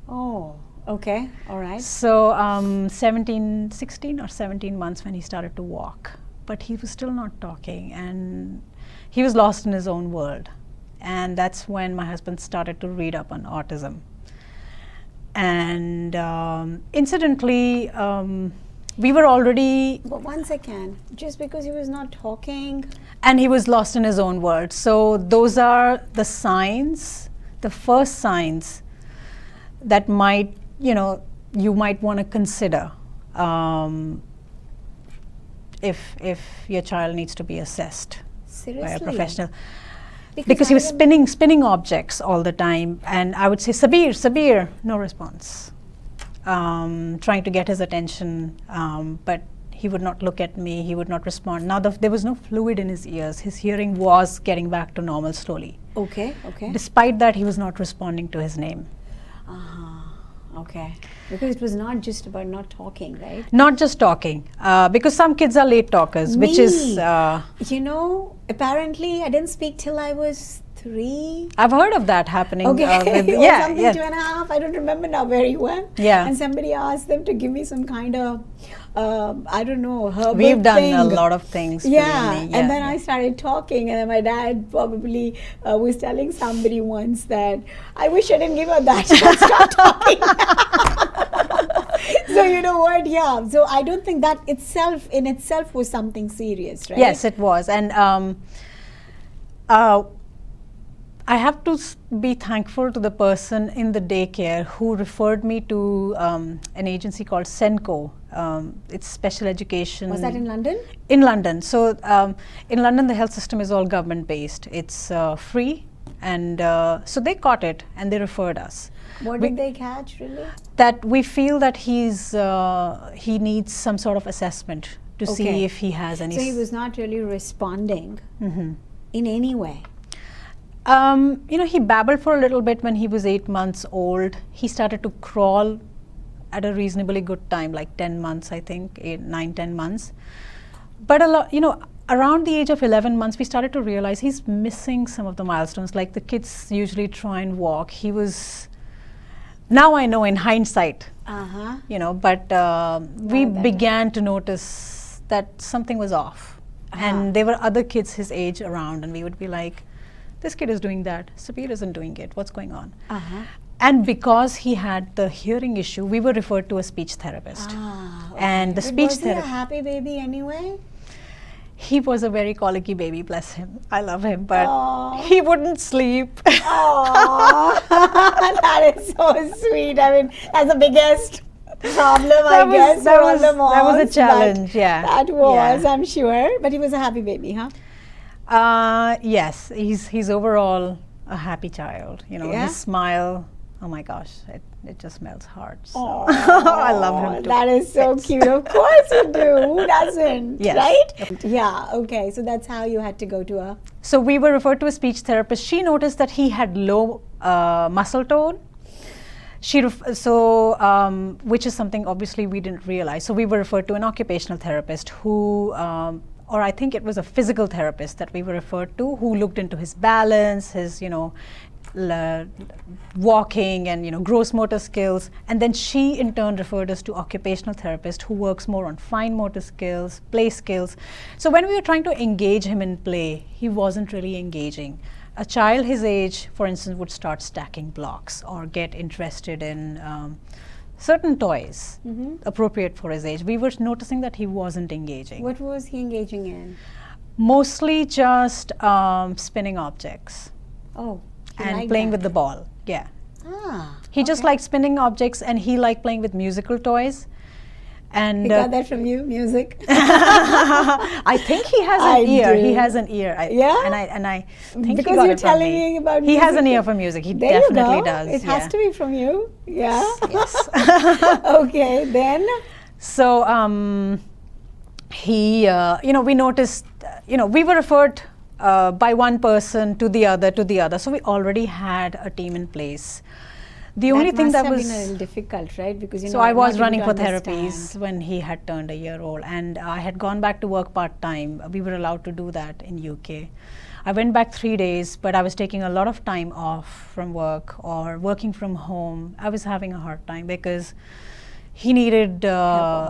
Oh, okay. All right. So 16 or 17 months when he started to walk, but he was still not talking, and he was lost in his own world. And that's when my husband started to read up on autism. And incidentally, we were already, But one second, just because he was not talking. and he was lost in his own world. So those are the signs, the first signs that might, you know, you might want to consider if your child needs to be assessed Seriously? by a professional. Because he was spinning objects all the time, and I would say, Sabir, Sabir, no response. Trying to get his attention, but he would not look at me, he would not respond. Now there was no fluid in his ears. His hearing was getting back to normal slowly. Okay, okay. Despite that, he was not responding to his name. Okay. Because it was not just about not talking, right? Not just talking, because some kids are late talkers, which is, You know, apparently I didn't speak till I was 3. I've heard of that happening. Okay, With, or yeah, something, yeah. 2.5. I don't remember now very well. Yeah. And somebody asked them to give me some kind of, I don't know, herbal We've done a thing. lot of things. Yeah, believe me. and then I started talking, and then my dad probably was telling somebody once that I wish I didn't give her that. She'll start talking. So you know what? Yeah. So I don't think that in itself was something serious, right? Yes, it was, and I have to be thankful to the person in the daycare who referred me to an agency called Senko. It's special education. Was that in London? In London. So in London, the health system is all government based. It's free, and so they caught it and they referred us. What did they catch, really? That we feel that he needs some sort of assessment to see Okay. if he has any. So he was not really responding Mhm. in any way. You know, he babbled for a little bit when he was 8 months old. He started to crawl at a reasonably good time, like 10 months, I think, 8, 9, 10 months. But you know, around the age of 11 months, we started to realize he's missing some of the milestones. Like the kids usually try and walk. now I know in hindsight, Uh-huh. but we that- began to notice that something was off. Uh-huh. And there were other kids his age around, and we would be like, this kid is doing that, Sabir isn't doing it, what's going on? Uh-huh. And because he had the hearing issue, we were referred to a speech therapist. Ah, And the But speech was he a therapist, happy baby anyway? he was a very colicky baby, bless him. I love him, but Aw. he wouldn't sleep. Oh, that is so sweet. I mean, that's the biggest problem, I guess, that for all was, the that was moms, a challenge, but yeah. That was, Yeah. I'm sure. But he was a happy baby, huh? Yes, he's overall a happy child. Yeah? His smile, oh my gosh, it just melts hearts. So. Aw, I love him too. That is so cute. Of course you do. Who doesn't? Yes. Right? Yeah. Okay. So that's how you had to go to a. So we were referred to a speech therapist. She noticed that he had low muscle tone. Which is something obviously we didn't realize. So we were referred to an occupational therapist who, or I think it was a physical therapist that we were referred to, who looked into his balance, his, walking and, gross motor skills. And then she in turn referred us to occupational therapist who works more on fine motor skills, play skills. So when we were trying to engage him in play, he wasn't really engaging. A child his age, for instance, would start stacking blocks or get interested in certain toys appropriate for his age. We were noticing that he wasn't engaging. What was he engaging in? Mostly just spinning objects Oh. he and liked playing that. with the ball. Yeah. Ah. He just liked spinning objects, and he liked playing with musical toys. And He got that from you, music. I think he has an I ear. do. He has an ear. Yeah? And I think Because he got you're it from telling me. me about He has an music. ear for music. He There definitely you go. does. It has to be from you. Yeah. Yes. Okay. Then. So we noticed, we were referred by one person to the other. So we already had a team in place. The only thing that must have was been a little difficult, right? Because so I was not running able for to therapies understand. when he had turned a year old, and I had gone back to work part-time. We were allowed to do that in UK. I went back 3 days, but I was taking a lot of time off from work or working from home. I was having a hard time because he needed,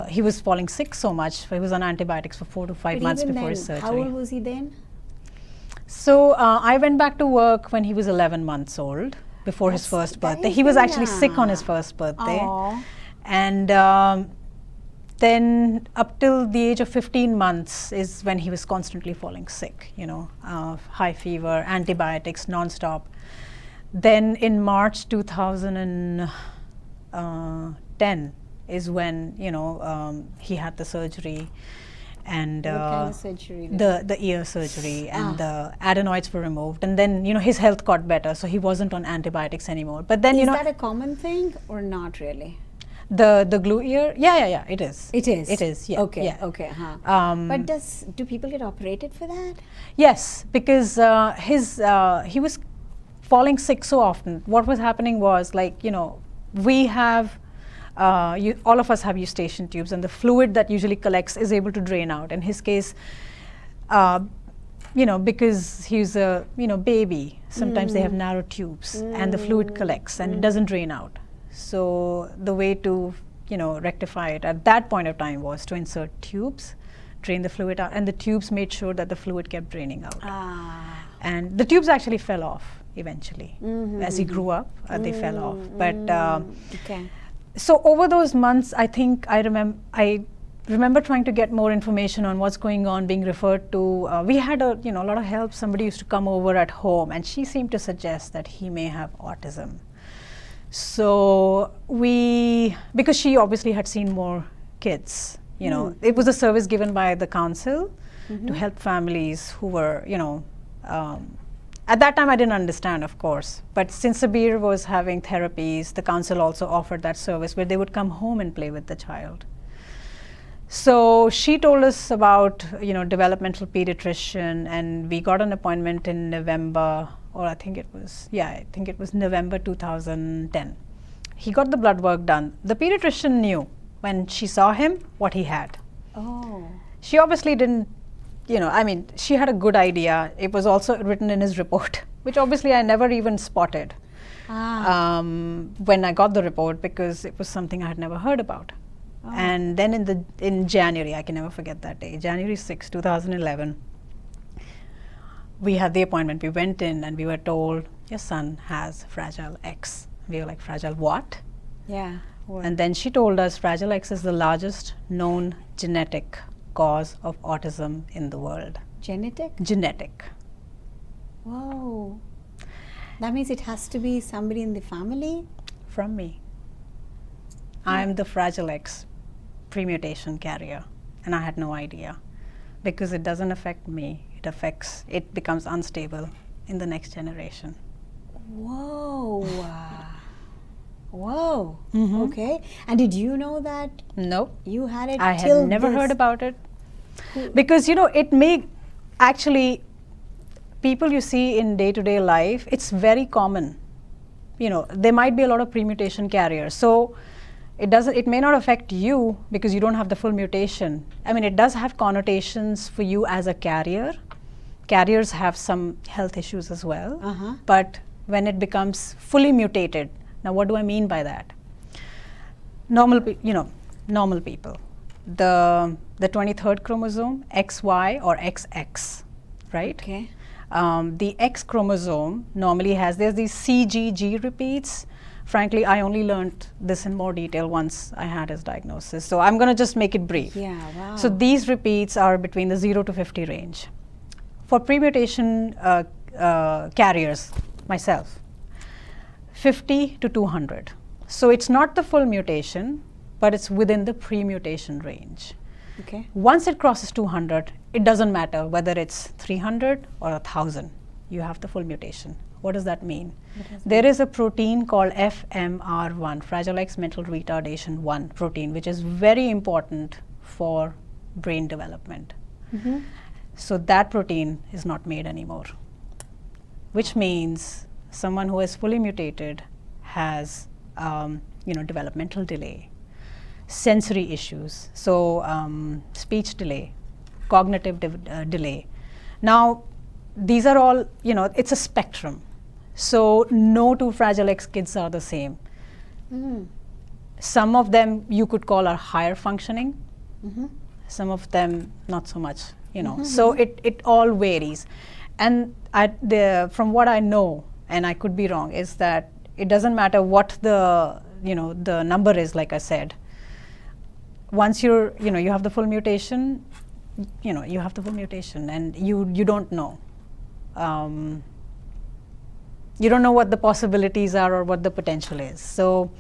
he was falling sick so much. He was on antibiotics for 4 to 5 But months even before then, his surgery. how old was he then? So I went back to work when he was 11 months old, before his That's first very birthday. He was actually sick on his young. first birthday. Aw. And then up till the age of 15 months is when he was constantly falling sick, high fever, antibiotics, non-stop. Then in March 2010 is when, he had the surgery. And What kind of surgery? the ear surgery, and the adenoids were removed, and then his health got better, so he wasn't on antibiotics anymore. But then Is that a common thing or not really? the glue ear, yeah, it is. It is. Yeah. Okay. Yeah. Okay. Huh. But do people get operated for that? Yes, because he was falling sick so often. What was happening was, we have. All of us have eustachian tubes, and the fluid that usually collects is able to drain out. In his case, because he's a baby, sometimes they have narrow tubes, and the fluid collects and it doesn't drain out. So the way to rectify it at that point of time was to insert tubes, drain the fluid out, and the tubes made sure that the fluid kept draining out. And the tubes actually fell off eventually. As he grew up, they fell off. But Okay. so over those months, I think I remember trying to get more information on what's going on, being referred to. We had a lot of help. Somebody used to come over at home, and she seemed to suggest that he may have autism. So because she obviously had seen more kids, it was a service given by the council to help families who were, at that time I didn't understand, of course, but since Sabir was having therapies, the council also offered that service where they would come home and play with the child. So she told us about, developmental pediatrician, and we got an appointment in November, or I think it was November 2010. He got the blood work done. The pediatrician knew when she saw him what he had. Oh. She obviously didn't, she had a good idea. It was also written in his report, which obviously I never even spotted. when I got the report, because it was something I had never heard about. And then in January, I can never forget that day, January 6, 2011, we had the appointment. We went in and we were told, your son has Fragile X. We were like, Fragile what? Yeah. What? And then she told us Fragile X is the largest known genetic cause of autism in the world. Genetic? Genetic. Whoa. That means it has to be somebody in the family? From me. I'm the Fragile X premutation carrier, and I had no idea, because it doesn't affect me. It becomes unstable in the next generation. Whoa. Whoa. Mm-hmm. Okay. And did you know that Nope. you had it I till had never this? heard about it. Because, it may actually, people you see in day-to-day life, it's very common. There might be a lot of premutation carriers. So it may not affect you because you don't have the full mutation. I mean, it does have connotations for you as a carrier. Carriers have some health issues as well. But when it becomes fully mutated, now what do I mean by that? Normal people. The 23rd chromosome, XY or XX, right? Okay. The X chromosome normally there's these CGG repeats. Frankly, I only learned this in more detail once I had his diagnosis. So I'm going to just make it brief. Yeah, wow. So these repeats are between the 0 to 50 range. For premutation carriers, myself, 50 to 200. So it's not the full mutation, but it's within the premutation range. Okay. Once it crosses 200, it doesn't matter whether it's 300 or 1,000. You have the full mutation. What does that mean? There is a protein called FMR1, Fragile X Mental Retardation 1 protein, which is very important for brain development. So that protein is not made anymore, which means someone who is fully mutated has developmental delay, sensory issues, so speech delay, cognitive delay. Now, these are all, it's a spectrum. So no two Fragile X kids are the same. Some of them you could call are higher functioning. Some of them not so much, So it all varies. And from what I know, and I could be wrong, is that it doesn't matter what the number is, like I said. Once you have the full mutation, you have the full mutation, and you don't know. You don't know what the possibilities are or what the potential is. So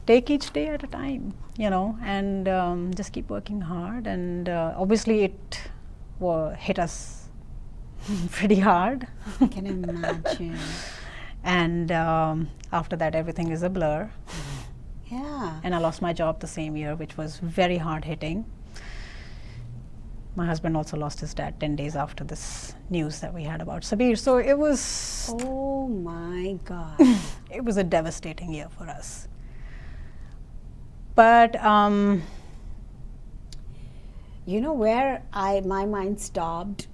take each day at a time, and just keep working hard. And obviously it hit us pretty hard. I can imagine. And after that, everything is a blur. Yeah. And I lost my job the same year, which was very hard hitting. My husband also lost his dad 10 days after this news that we had about Sabir. So it was... Oh my God. It was a devastating year for us. But... where my mind stopped?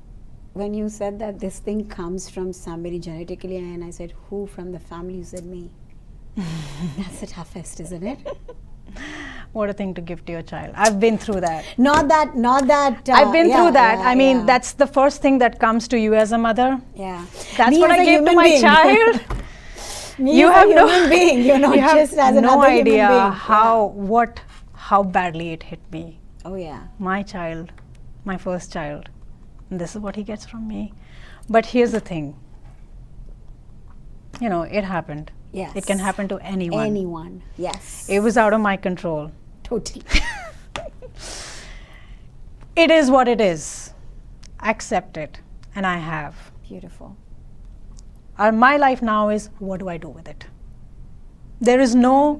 When you said that this thing comes from somebody genetically, and I said, who from the family? You said me. That's the toughest, isn't it? What a thing to give to your child. I've been through that. Not that. I've been through that. Yeah, I mean, that's the first thing that comes to you as a mother. Yeah. That's Me what as I a gave to human my being. child. Me You as have a no human being. You're not you have just as no another idea human being. how badly it hit me. Oh yeah. My child, my first child. And this is what he gets from me. But here's the thing. It happened. Yes. It can happen to anyone. Anyone. Yes. It was out of my control. Totally. It is what it is. Accept it. And I have. Beautiful. My life now is, what do I do with it? There is no,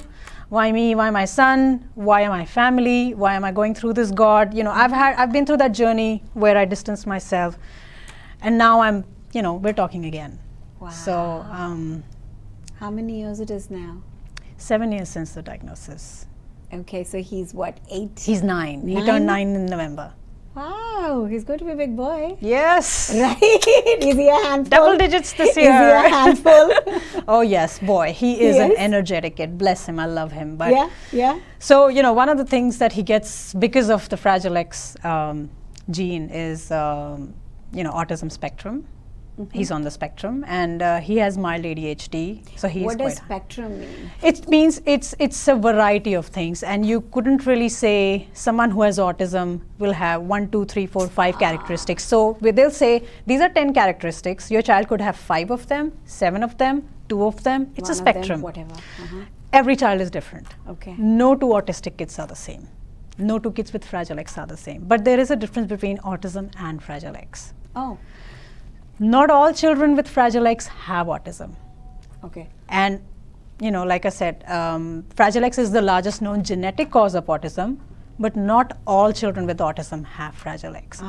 why me, why my son, why my family, why am I going through this, God? I've been through that journey where I distanced myself, and now I'm, we're talking again. Wow. So, how many years it is now? 7 years since the diagnosis. Okay, so he's what, 8? He's 9. He 9? turned 9 in November. Wow, he's going to be a big boy. Yes. Right? Is he a handful? Double digits this year. Is he a handful? Oh yes, boy, he is an Yes. energetic kid. Bless him, I love him. But Yeah, yeah. so one of the things that he gets because of the Fragile X gene is autism spectrum. He's on the spectrum, and he has mild ADHD. So he's What does quite. spectrum mean? It means it's a variety of things, and you couldn't really say someone who has autism will have 1, 2, 3, 4, 5 characteristics. So they'll say these are 10 characteristics. Your child could have 5 of them, 7 of them, 2 of them. It's a One of them, spectrum. whatever. Every child is different. Okay. No 2 autistic kids are the same. No 2 kids with Fragile X are the same. But there is a difference between autism and Fragile X. Oh, Not all children with Fragile X have autism. okay. And, like I said, Fragile X is the largest known genetic cause of autism, but not all children with autism have Fragile X.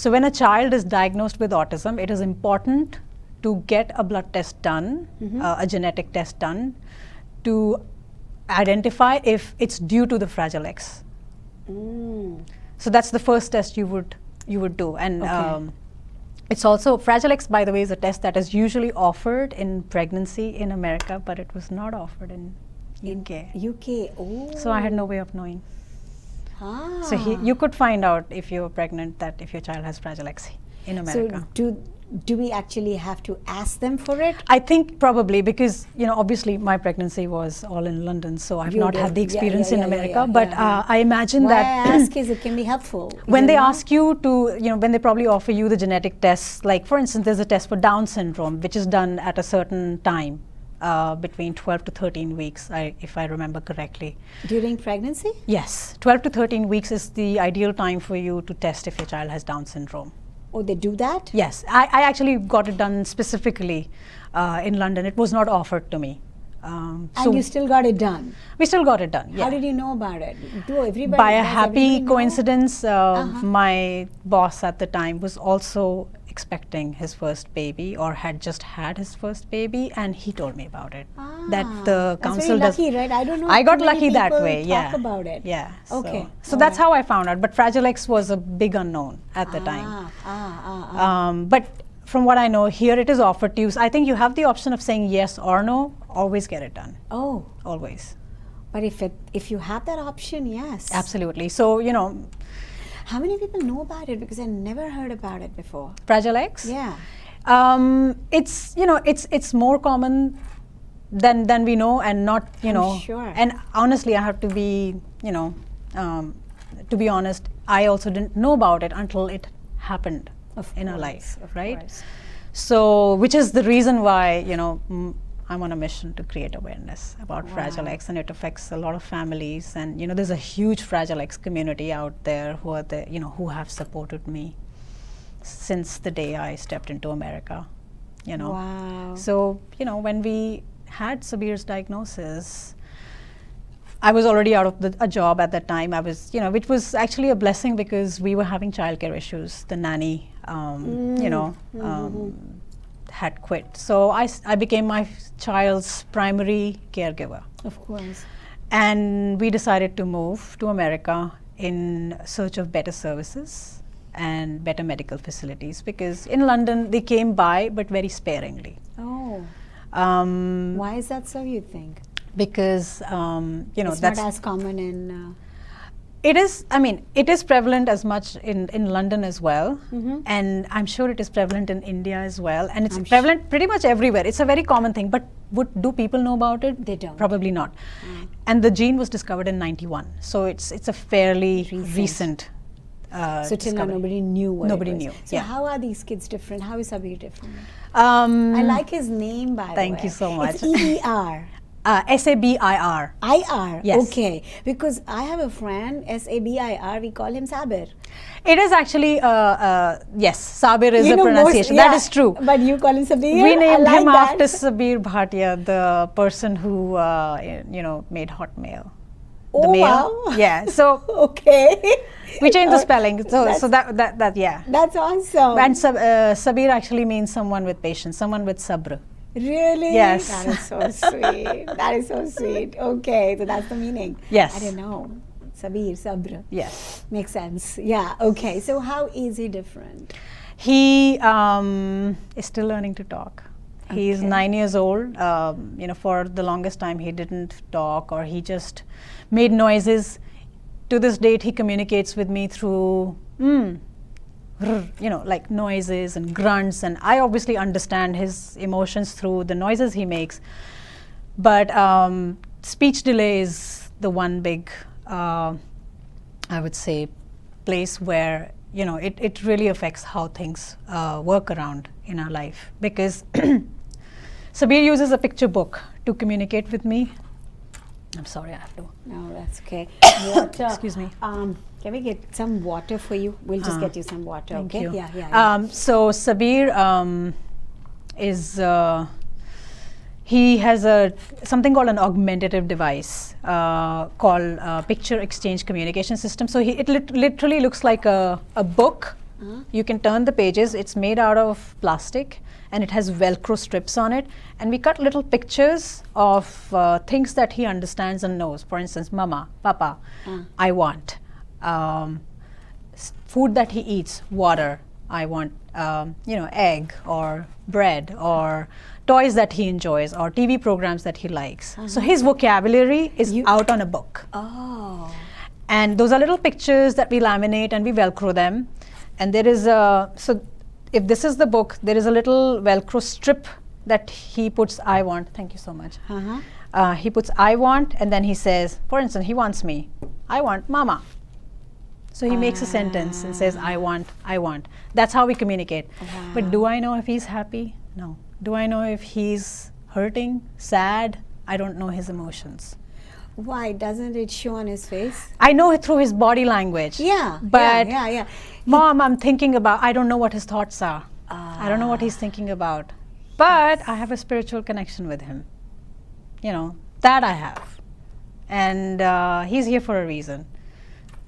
So when a child is diagnosed with autism, it is important to get a blood test done, a genetic test done, to identify if it's due to the Fragile X. So that's the first test you would do. And Okay. it's also, Fragile X, by the way, is a test that is usually offered in pregnancy in America, but it was not offered in UK. UK. Oh. So I had no way of knowing. Ah. So you could find out if you're pregnant that if your child has Fragile X in America. So do we actually have to ask them for it? I think probably because, obviously my pregnancy was all in London, so I've You not did. had the Yeah, experience yeah, in yeah, America. yeah, But yeah. I imagine Why that I ask is it can be helpful. when they know? ask you to, when they probably offer you the genetic tests, like for instance, there's a test for Down syndrome, which is done at a certain time, between 12 to 13 weeks, if I remember correctly. During pregnancy? Yes, 12 to 13 weeks is the ideal time for you to test if your child has Down syndrome. Oh, they do that? Yes, I actually got it done specifically in London. It was not offered to me. And So you still got it done? we still got it done, yeah. How did you know about it? Do everybody? By a does happy everybody know? coincidence, my boss at the time was also expecting his first baby or had just had his first baby, and he told me about it. That the That's council very does. lucky, right? I don't know. I too got many lucky that people way. Yeah. Talk about it. Yeah. Okay. So that's how I found out. But Fragile X was a big unknown at the time. But from what I know, here it is offered to you. I think you have the option of saying yes or no. Always get it done. Oh, Always. but if you have that option, yes. Absolutely. So How many people know about it? Because I never heard about it before. Fragile X. Yeah. It's more common than we know, and not sure. And honestly, I have to be to be honest, I also didn't know about it until it happened in our life, Of right? course. So which is the reason why I'm on a mission to create awareness about Fragile Wow. X, and it affects a lot of families. And there's a huge Fragile X community out there who are who have supported me since the day I stepped into America. Wow. So when we had Sabir's diagnosis, I was already out of a job at that time. I was, which was actually a blessing because we were having childcare issues. The nanny, had quit. So I became my child's primary caregiver. Of course. And we decided to move to America in search of better services and better medical facilities, because in London they came by but very sparingly. Oh. Um, Why is that so, you think? because It's that's not as common in... it is. I mean, it is prevalent as much in London as well, and I'm sure it is prevalent in India as well, and it's prevalent pretty much everywhere. It's a very common thing, but do people know about it? They don't. Probably not. And the gene was discovered in '91, so it's a fairly recent. So till now discovery. nobody knew what Nobody it was. knew, So yeah. how are these kids different? How is Sabir different? Um, I like his name, by the way. Thank you so much. It's E-E-R. Sabir. I-R. Yes. Okay. Because I have a friend, S-A-B-I-R, we call him Sabir. It is actually yes. Sabir is You a know, pronunciation. most- That yeah, is true. But you call him Sabir? We named I like him that. after Sabir Bhatia, the person who made Hotmail. The Oh, mail. wow. Yeah. So Okay. we changed the spelling. So That's- that yeah. That's awesome. And Sabir actually means someone with patience, someone with sabr. Really? Yes. That is so sweet. That is so sweet. Okay, so that's the meaning. Yes. I didn't know. Sabir, Sabr. Yes. Makes sense. Yeah. Okay. So how is he different? He is still learning to talk. He's Okay. 9 years old. For the longest time, he didn't talk, or he just made noises. To this date, he communicates with me through, like noises and grunts. And I obviously understand his emotions through the noises he makes. But speech delay is the one big, I would say, place where it really affects how things work around in our life. Because Sabir uses a picture book to communicate with me. I'm sorry, I have to. No, that's okay. Water. Excuse me. Can we get some water for you? We'll just get you some water. Thank okay. you. Yeah. So Sabir is. He has something called an augmentative device called Picture Exchange Communication System. So it literally looks like a book. You can turn the pages. It's made out of plastic, and it has Velcro strips on it. And we cut little pictures of things that he understands and knows. For instance, Mama, Papa, I want. Food that he eats, water, I want, egg or bread, or toys that he enjoys, or TV programs that he likes. So his vocabulary is out on a book. Oh. And those are little pictures that we laminate and we Velcro them. And there is so if this is the book, there is a little Velcro strip that he puts, I want. Thank you so much. He puts, I want, and then he says, for instance, he wants me. I want Mama. So he makes a sentence and says, I want, I want. That's how we communicate. Wow. But do I know if he's happy? No. Do I know if he's hurting, sad? I don't know his emotions. Why doesn't it show on his face? I know it through his body language. Yeah. But yeah. Mom, I'm thinking about, I don't know what his thoughts are. I don't know what he's thinking about. But I have a spiritual connection with him. That I have. And he's here for a reason.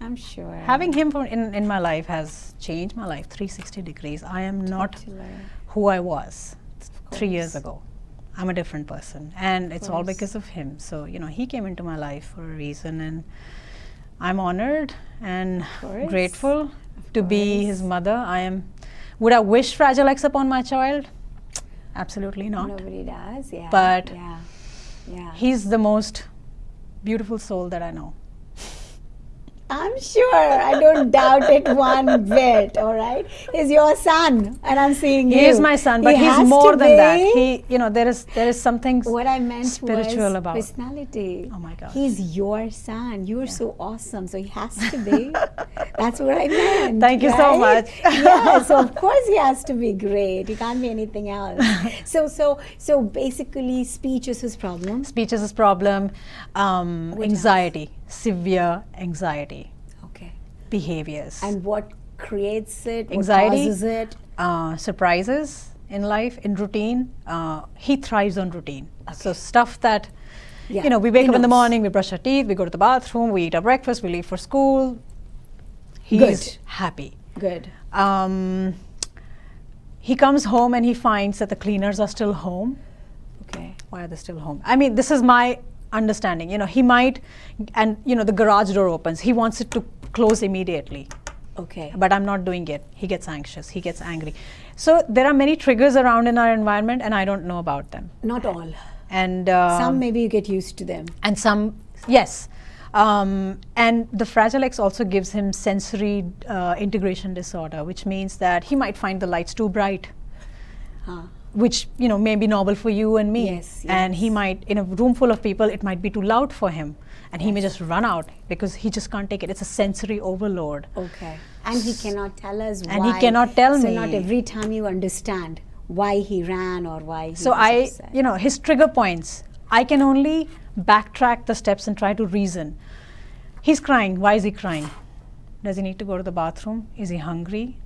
I'm sure. Having him in my life has changed my life 360 degrees. I am not who I was 3 years ago. I'm a different person, and it's all because of him. So he came into my life for a reason, and I'm honored and grateful to be his mother. Would I wish Fragile X upon my child? Absolutely not. Nobody does. Yeah. But he's the most beautiful soul that I know. I'm sure. I don't doubt it one bit. All right. He's your son, and I'm seeing you. He is my son, but he's more than that. There is something what I meant spiritual was about personality. Oh my God. He's your son. You're so awesome. So he has to be. That's what I meant. Thank you so much. Yeah. So of course he has to be great. He can't be anything else. So basically, speech is his problem. Speech is his problem. Anxiety, severe anxiety. Okay. Behaviors. And what creates it? Anxiety. What causes it? Surprises in life, in routine. He thrives on routine. Okay. So stuff that, we wake up in the morning, we brush our teeth, we go to the bathroom, we eat our breakfast, we leave for school. He's happy. Good. He comes home and he finds that the cleaners are still home. Okay. Why are they still home? I mean, this is my understanding. He might, and the garage door opens. He wants it to close immediately. Okay. But I'm not doing it. He gets anxious. He gets angry. So there are many triggers around in our environment, and I don't know about them. Not all. And some maybe you get used to them. And some, yes. And the Fragile X also gives him sensory integration disorder, which means that he might find the lights too bright. Which may be normal for you and me. Yes. And he might, in a room full of people, it might be too loud for him, and he may just run out because he just can't take it. It's a sensory overload. Okay. And he cannot tell us why. And he cannot tell me. So not every time you understand why he ran or why he so was upset. His trigger points, I can only backtrack the steps and try to reason. He's crying. Why is he crying? Does he need to go to the bathroom? Is he hungry?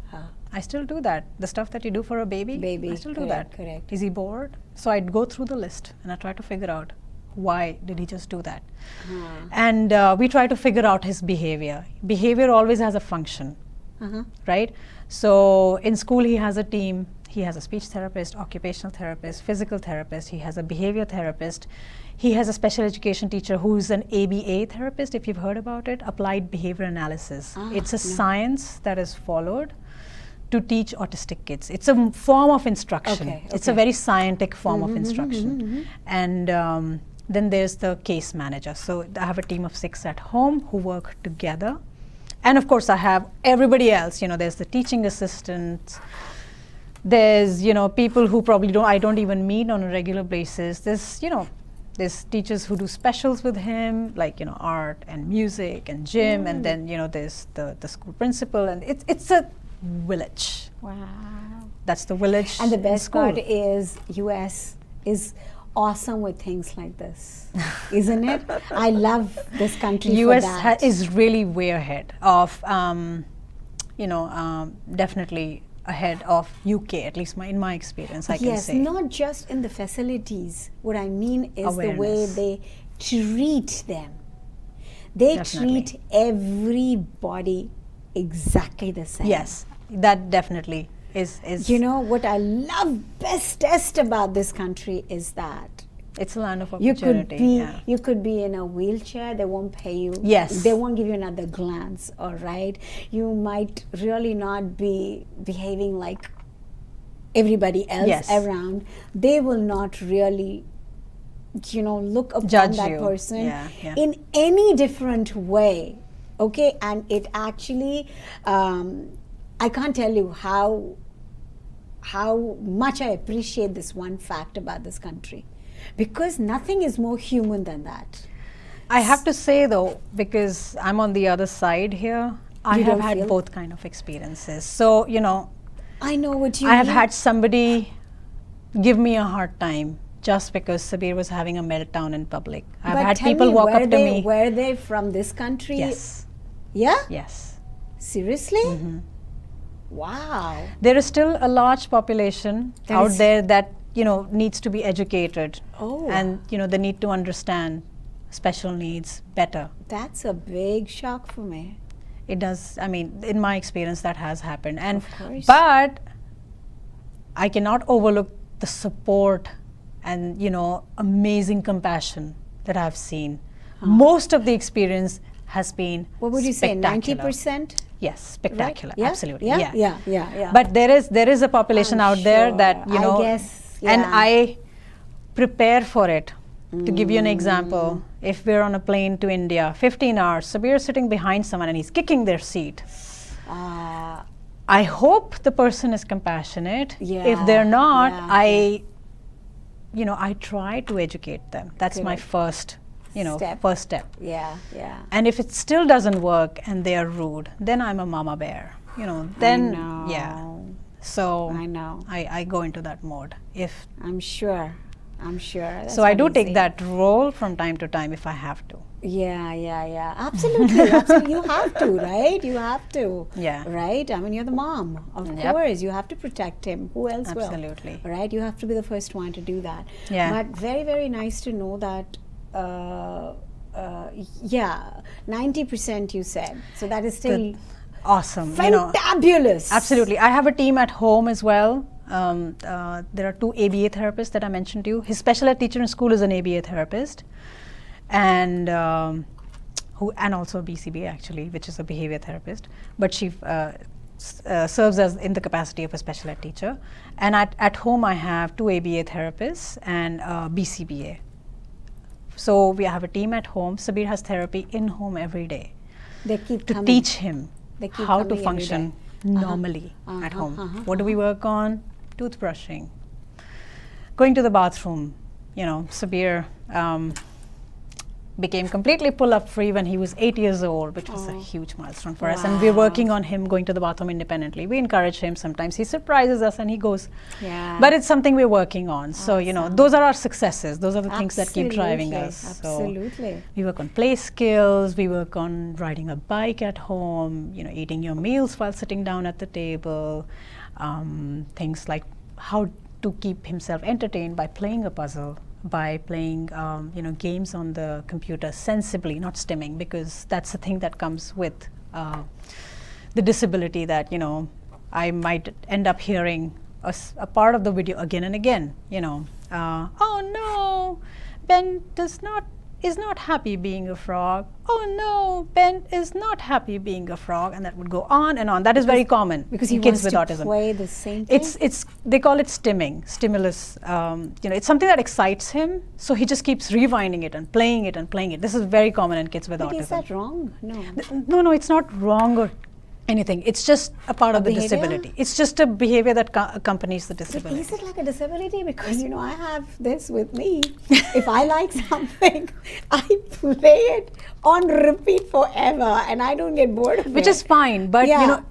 I still do that. The stuff that you do for a baby, I still do that. Correct. Is he bored? So I'd go through the list and I try to figure out why did he just do that. And we try to figure out his behavior. Behavior always has a function, right? So in school he has a team He has a speech therapist, occupational therapist, physical therapist. He has a behavior therapist. He has a special education teacher who's an ABA therapist, if you've heard about it, applied behavior analysis. It's a science that is followed to teach autistic kids. It's a form of instruction. It's a very scientific form of instruction. And then there's the case manager. So I have a team of 6 at home who work together. And of course I have everybody else. There's the teaching assistants. There's, people who probably I don't even meet on a regular basis. There's teachers who do specials with him, like, art and music and gym. And then, there's the school principal. And it's a village. Wow. That's the village. And the best part is US is awesome with things like this, isn't it? I love this country US for that. is really way ahead of, definitely ahead of UK, at least in my experience, I can say. Yes, not just in the facilities. What I mean is the way Awareness. they treat them. They treat everybody exactly the same. Yes, that definitely is. What I love bestest about this country is that it's a land of you opportunity. could be in a wheelchair, they won't pay you. Yes. They won't give you another glance, all right? You might really not be behaving like everybody else around. They will not really, look upon Judge that you. person in any different way, okay? And it actually, I can't tell you how much I appreciate this one fact about this country. Because nothing is more human than that. I have to say though, because I'm on the other side here, I have had both kind of experiences. So, I know what you I have mean. had somebody give me a hard time just because Sabir was having a meltdown in public. I've had people walk up to me. Were they from this country? Yes. Yeah? Yes. Seriously? Wow. There is still a large population out there that needs to be educated. Oh. And they need to understand special needs better. That's a big shock for me. It does. I mean, in my experience, that has happened. And Of course. but I cannot overlook the support and amazing compassion that I've seen. Most of the experience has been What would you say? spectacular. 90%? Yes, spectacular. Yeah? Absolutely. Yeah. But there is a population I'm out there sure. that I guess, and yeah. I prepare for it. To give you an example, if we're on a plane to India, 15 hours, Sabir is sitting behind someone and he's kicking their seat. I hope the person is compassionate. If they're not, I try to educate them. That's my first step. Yeah. Yeah. And if it still doesn't work and they are rude, then I'm a mama bear. Then I know. yeah. So I know. I go into that mode. If I'm sure. That's so, I do amazing. take that role from time to time if I have to. Yeah. Absolutely. You have to, right? You have to. Yeah. Right? I mean, you're the mom. Of course. You have to protect him. Who else will? Absolutely. Right? You have to be the first one to do that. Yeah. But very, very nice to know that, 90% you said. So that is still Awesome. fantabulous. Absolutely. I have a team at home as well. There are 2 ABA therapists that I mentioned to you. His special ed teacher in school is an ABA therapist, and also a BCBA actually, which is a behavior therapist. But she serves as in the capacity of a special ed teacher. And at home I have 2 ABA therapists and BCBA. So we have a team at home. Sabir has therapy in home every day They keep to coming. teach him They keep how to coming every function day. normally at home. What do we work on? Toothbrushing, going to the bathroom. Sabir became completely pull-up free when he was 8 years old, which was a huge milestone for us. And we're working on him going to the bathroom independently. We encourage him sometimes. He surprises us and he goes. Yeah. But it's something we're working on. So, those are our successes. Those are the things that keep driving us. Absolutely. So we work on play skills. We work on riding a bike at home, eating your meals while sitting down at the table. Things like how to keep himself entertained by playing a puzzle, by playing games on the computer sensibly, not stimming, because that's the thing that comes with the disability that I might end up hearing a part of the video again and again. Oh no, Ben is not happy being a frog. Oh no, Ben is not happy being a frog, and that would go on and on. That is very common because he in kids wants with to autism. play the same thing. It's they call it stimulus. It's something that excites him, so he just keeps rewinding it and playing it and playing it. This is very common in kids with autism. Is that wrong? No. No, it's not wrong or anything. It's just a part of the behavior? disability. It's just a behavior that accompanies the disability. Is it like a disability? Because I have this with me. If I like something, I play it on repeat forever, and I don't get bored of it. Which is fine, but Yeah.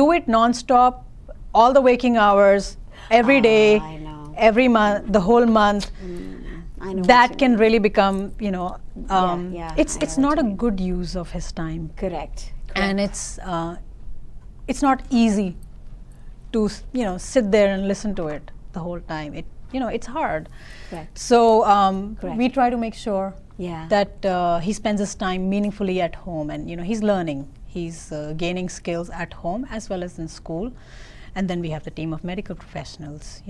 do it non-stop, all the waking hours, every day, I know. every month, the whole month. I know That can really become, yeah, it's I know not what a you mean. good use of his time. Correct. And it's not easy to sit there and listen to it the whole time. It's hard. Correct. So Correct. we try to make sure Yeah. that he spends his time meaningfully at home, and he's learning. He's gaining skills at home as well as in school. And then we have the team of medical professionals.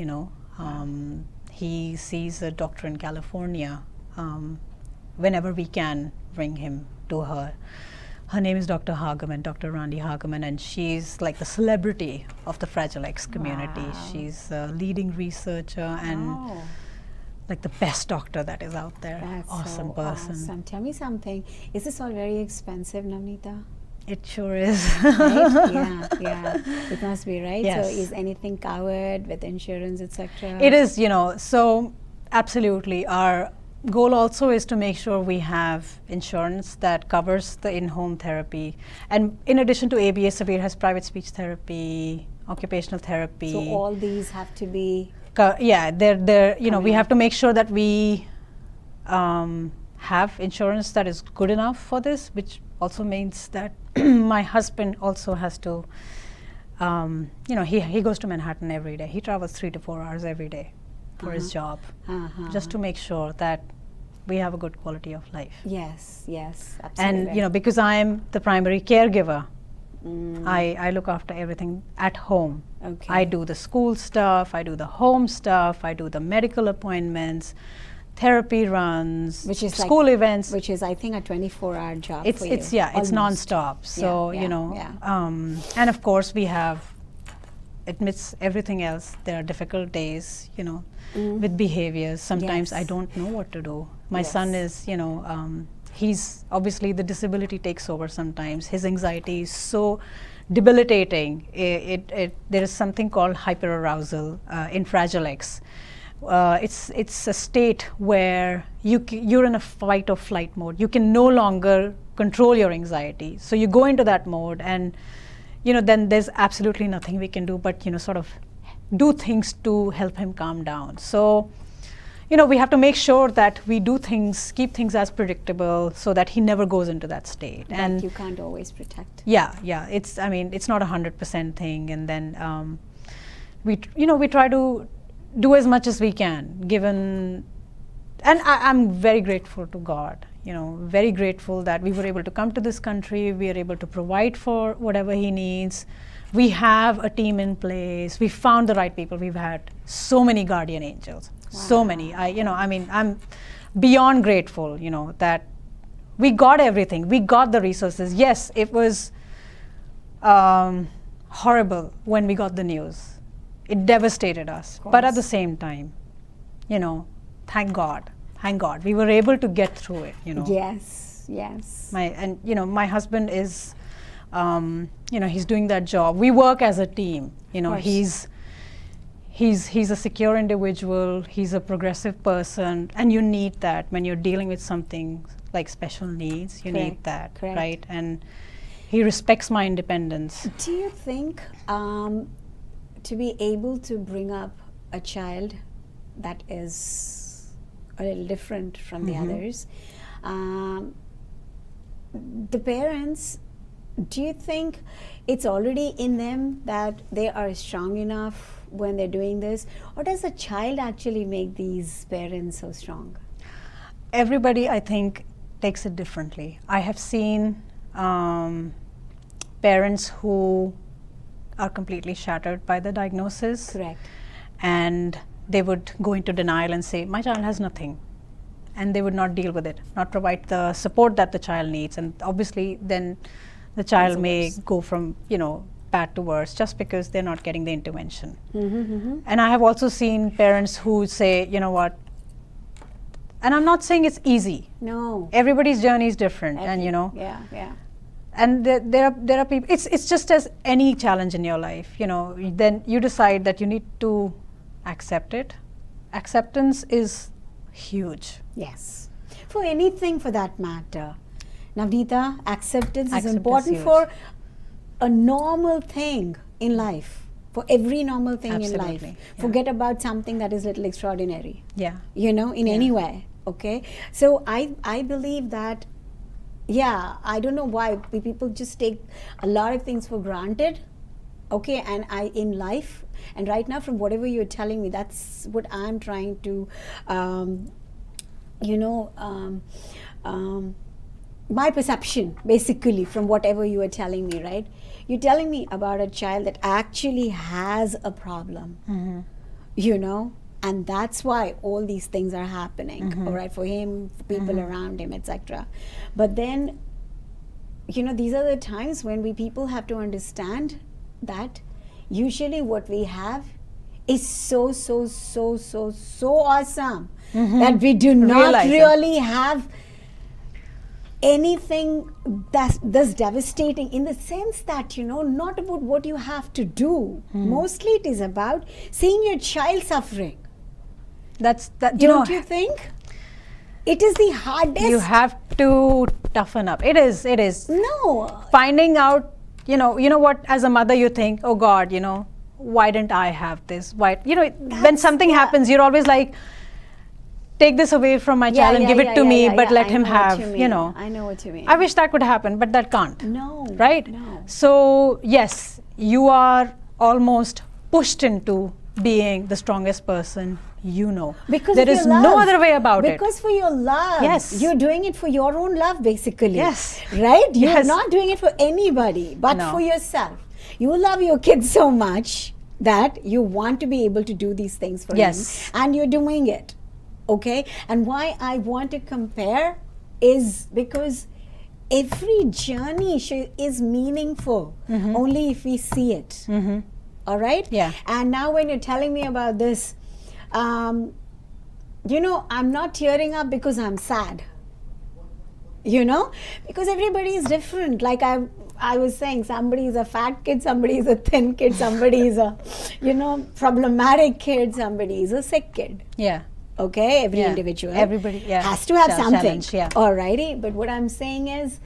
He sees a doctor in California. Whenever we can, bring him to her. Her name is Dr. Hageman, Dr. Randi Hageman, and she's like the celebrity of the Fragile X community. Wow. She's a leading researcher and like the best doctor that is out there. That's awesome so person. awesome. Tell me something. Is this all very expensive, Navneeta? It sure is. Right? Yeah. It must be, right? Yes. So is anything covered with insurance, etc.? It is, so absolutely. Our goal also is to make sure we have insurance that covers the in-home therapy. And in addition to ABA, Sabir has private speech therapy, occupational therapy. So all these have to be. They're we have to make sure that we have insurance that is good enough for this, which also means that my husband also has to, he goes to Manhattan every day. He travels 3 to 4 hours every day for his job, just to make sure that we have a good quality of life. Yes, absolutely. And because I'm the primary caregiver, I look after everything at home. Okay. I do the school stuff, I do the home stuff, I do the medical appointments, therapy runs, Which is school events. Which is, I think, a 24-hour job It's for you. it's Almost. non-stop. So and of course we have, amidst everything else, there are difficult days, with behaviors. Sometimes I Yes. don't know what to do. My Yes. son is, he's obviously, the disability takes over sometimes. His anxiety is so debilitating. There is something called hyperarousal in Fragile X. It's a state where you're in a fight or flight mode. You can no longer control your anxiety. So you go into that mode, and then there's absolutely nothing we can do but sort of do things to help him calm down. So we have to make sure that we do things, keep things as predictable, so that he never goes into that state. But And you can't always protect. yeah, it's not 100% thing. And then we try to do as much as we can, given, and I'm very grateful to God, very grateful that we were able to come to this country. We are able to provide for whatever he needs. We have a team in place. We found the right people. We've had so many guardian angels, so many. I'm beyond grateful, that we got everything. We got the resources. Yes, it was horrible when we got the news. It devastated us. But at the same time, thank God, we were able to get through it. Yes. My husband is, he's doing that job. We work as a team. He's a secure individual. He's a progressive person, and you need that when you're dealing with something like special needs. You need that, Correct. right? And he respects my independence. Do you think to be able to bring up a child that is a little different from the others, the parents, do you think it's already in them that they are strong enough when they're doing this, or does the child actually make these parents so strong? Everybody, I think, takes it differently. I have seen parents who are completely shattered by the diagnosis. Correct. And they would go into denial and say, my child has nothing. And they would not deal with it, not provide the support that the child needs. And obviously then the child may go from, bad to worse just because they're not getting the intervention. And I have also seen parents who say, you know what, and I'm not saying it's easy. No. Everybody's journey is different, and Yeah. and there are people. It's just as any challenge in your life. Then you decide that you need to accept it. Acceptance is huge. Yes. For anything for that matter. Navneeta, acceptance is Acceptance important huge. for a normal thing in life. For every normal thing in life. Absolutely, yeah. Forget about something that is little extraordinary. Yeah. In any way. Okay. So I believe that, I don't know why people just take a lot of things for granted. Okay, and in life, and right now from whatever you're telling me, that's what I'm trying to, my perception basically from whatever you are telling me, right? You're telling me about a child that actually has a problem, and that's why all these things are happening, all right, for him, for people around him, etc. But then, these are the times when people have to understand that usually what we have is so awesome that we do not really have anything that's devastating, in the sense that not about what you have to do. Mostly it is about seeing your child suffering. Don't you think? It is the hardest. You have to toughen up. It is. No. Finding out, you know what, as a mother you think, oh God, why didn't I have this? Why, when something happens, you're always like, take this away from my child and give it to me, but let him have, I know what you mean. I wish that could happen, but that can't. No. Right? No. So, yes, you are almost pushed into being the strongest person Because there of is your love. no other way about it. Because for your love. Yes. You're doing it for your own love, basically. Yes. Right? You're Yes. not doing it for anybody, but No. for yourself. You love your kids so much that you want to be able to do these things for Yes. him. And you're doing it. Okay? And why I want to compare is because every journey is meaningful only if we see it. All right? Yeah. And now when you're telling me about this, I'm not tearing up because I'm sad. Because everybody is different. Like I was saying, somebody is a fat kid, somebody is a thin kid, somebody is a, problematic kid, somebody is a sick kid. Yeah. Okay, every individual. Everybody has to have something. Challenge, yeah. Alrighty, but what I'm saying is,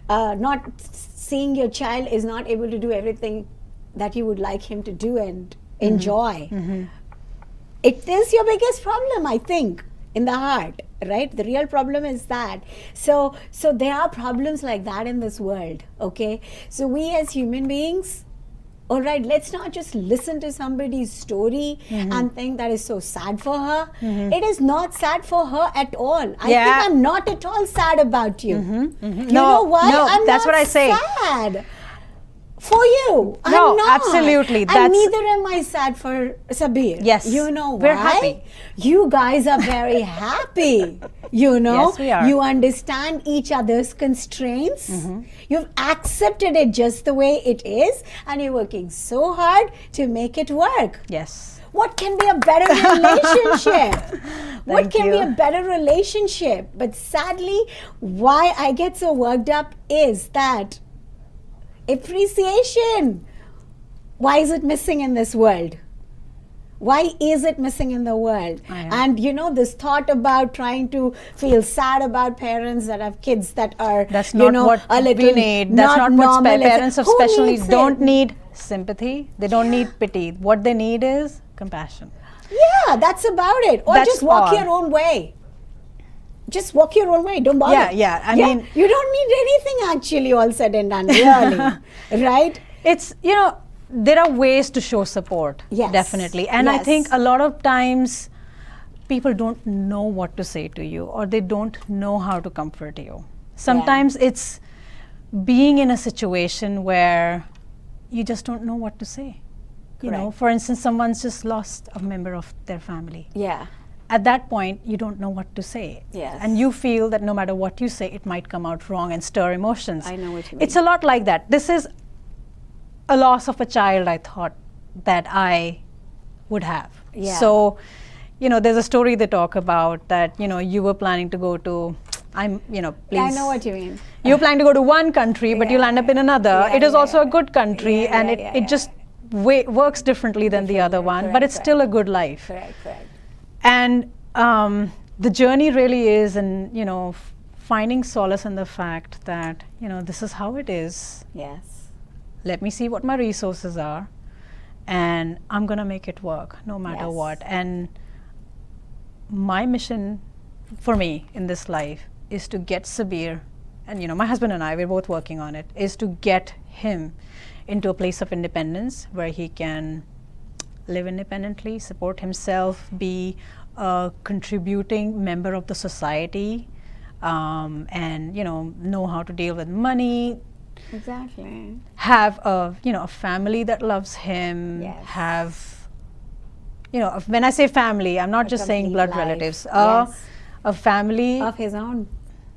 not seeing your child is not able to do everything that you would like him to do and enjoy. It is your biggest problem, I think, in the heart, right? The real problem is that. So there are problems like that in this world, okay? So we as human beings, all right, let's not just listen to somebody's story and think that is so sad for her. It is not sad for her at all. I think I'm not at all sad about you. You know why? No, I'm that's not what I say. sad for you. No, I'm not. absolutely. And neither am I sad for Sabir. Yes. You know why? We're happy. You guys are very happy. Yes, we are. You understand each other's constraints. You've accepted it just the way it is, and you're working so hard to make it work. Yes. What can be a better relationship? What can be you. a better relationship? But sadly, why I get so worked up is that appreciation. Why is it missing in this world? Why is it missing in the world? And this thought about trying to feel sad about parents that have kids that are, that's not what a little we need. That's not what parents of Who special needs needs don't it? need sympathy. They don't need pity. What they need is compassion. Yeah, that's about it. Or That's just walk all. your own way. Just walk your own way. Don't bother. Yeah. I mean, you don't need anything actually, all said and done, really. Right? it's, there are ways to show support. Yes. Definitely. And I Yes. think a lot of times people don't know what to say to you, or they don't know how to comfort you. Sometimes it's being in a situation where you just don't know what to say. You know, Correct. for instance, someone's just lost a member of their family. Yeah. At that point, you don't know what to say. Yes. And you feel that no matter what you say, it might come out wrong and stir emotions. I know what you mean. It's a lot like that. This is a loss of a child, I thought, that I would have. Yeah. So, you know, there's a story they talk about that, you know, you were planning to go to, please. I know what you mean. You're planning to go to one country, but you'll end up in another. Yeah, It is yeah, also a yeah. good country, Yeah, and yeah, it just works differently than the other one, but correct, it's still a good life. Correct, correct. And the journey really is in, you know, finding solace in the fact that, you know, this is how it is. Yes. Let me see what my resources are, and I'm going to make it work no matter Yes. what. And my mission for me in this life is to get Sabir, and, you know, my husband and I, we're both working on it, is to get him into a place of independence where he can live independently, support himself, be a contributing member of the society, and, you know how to deal with money, Exactly. have a, you know, a family that loves him, Yes. have, you know, when I say family, I'm not A just saying complete blood life. relatives, Yes. a family Of his own.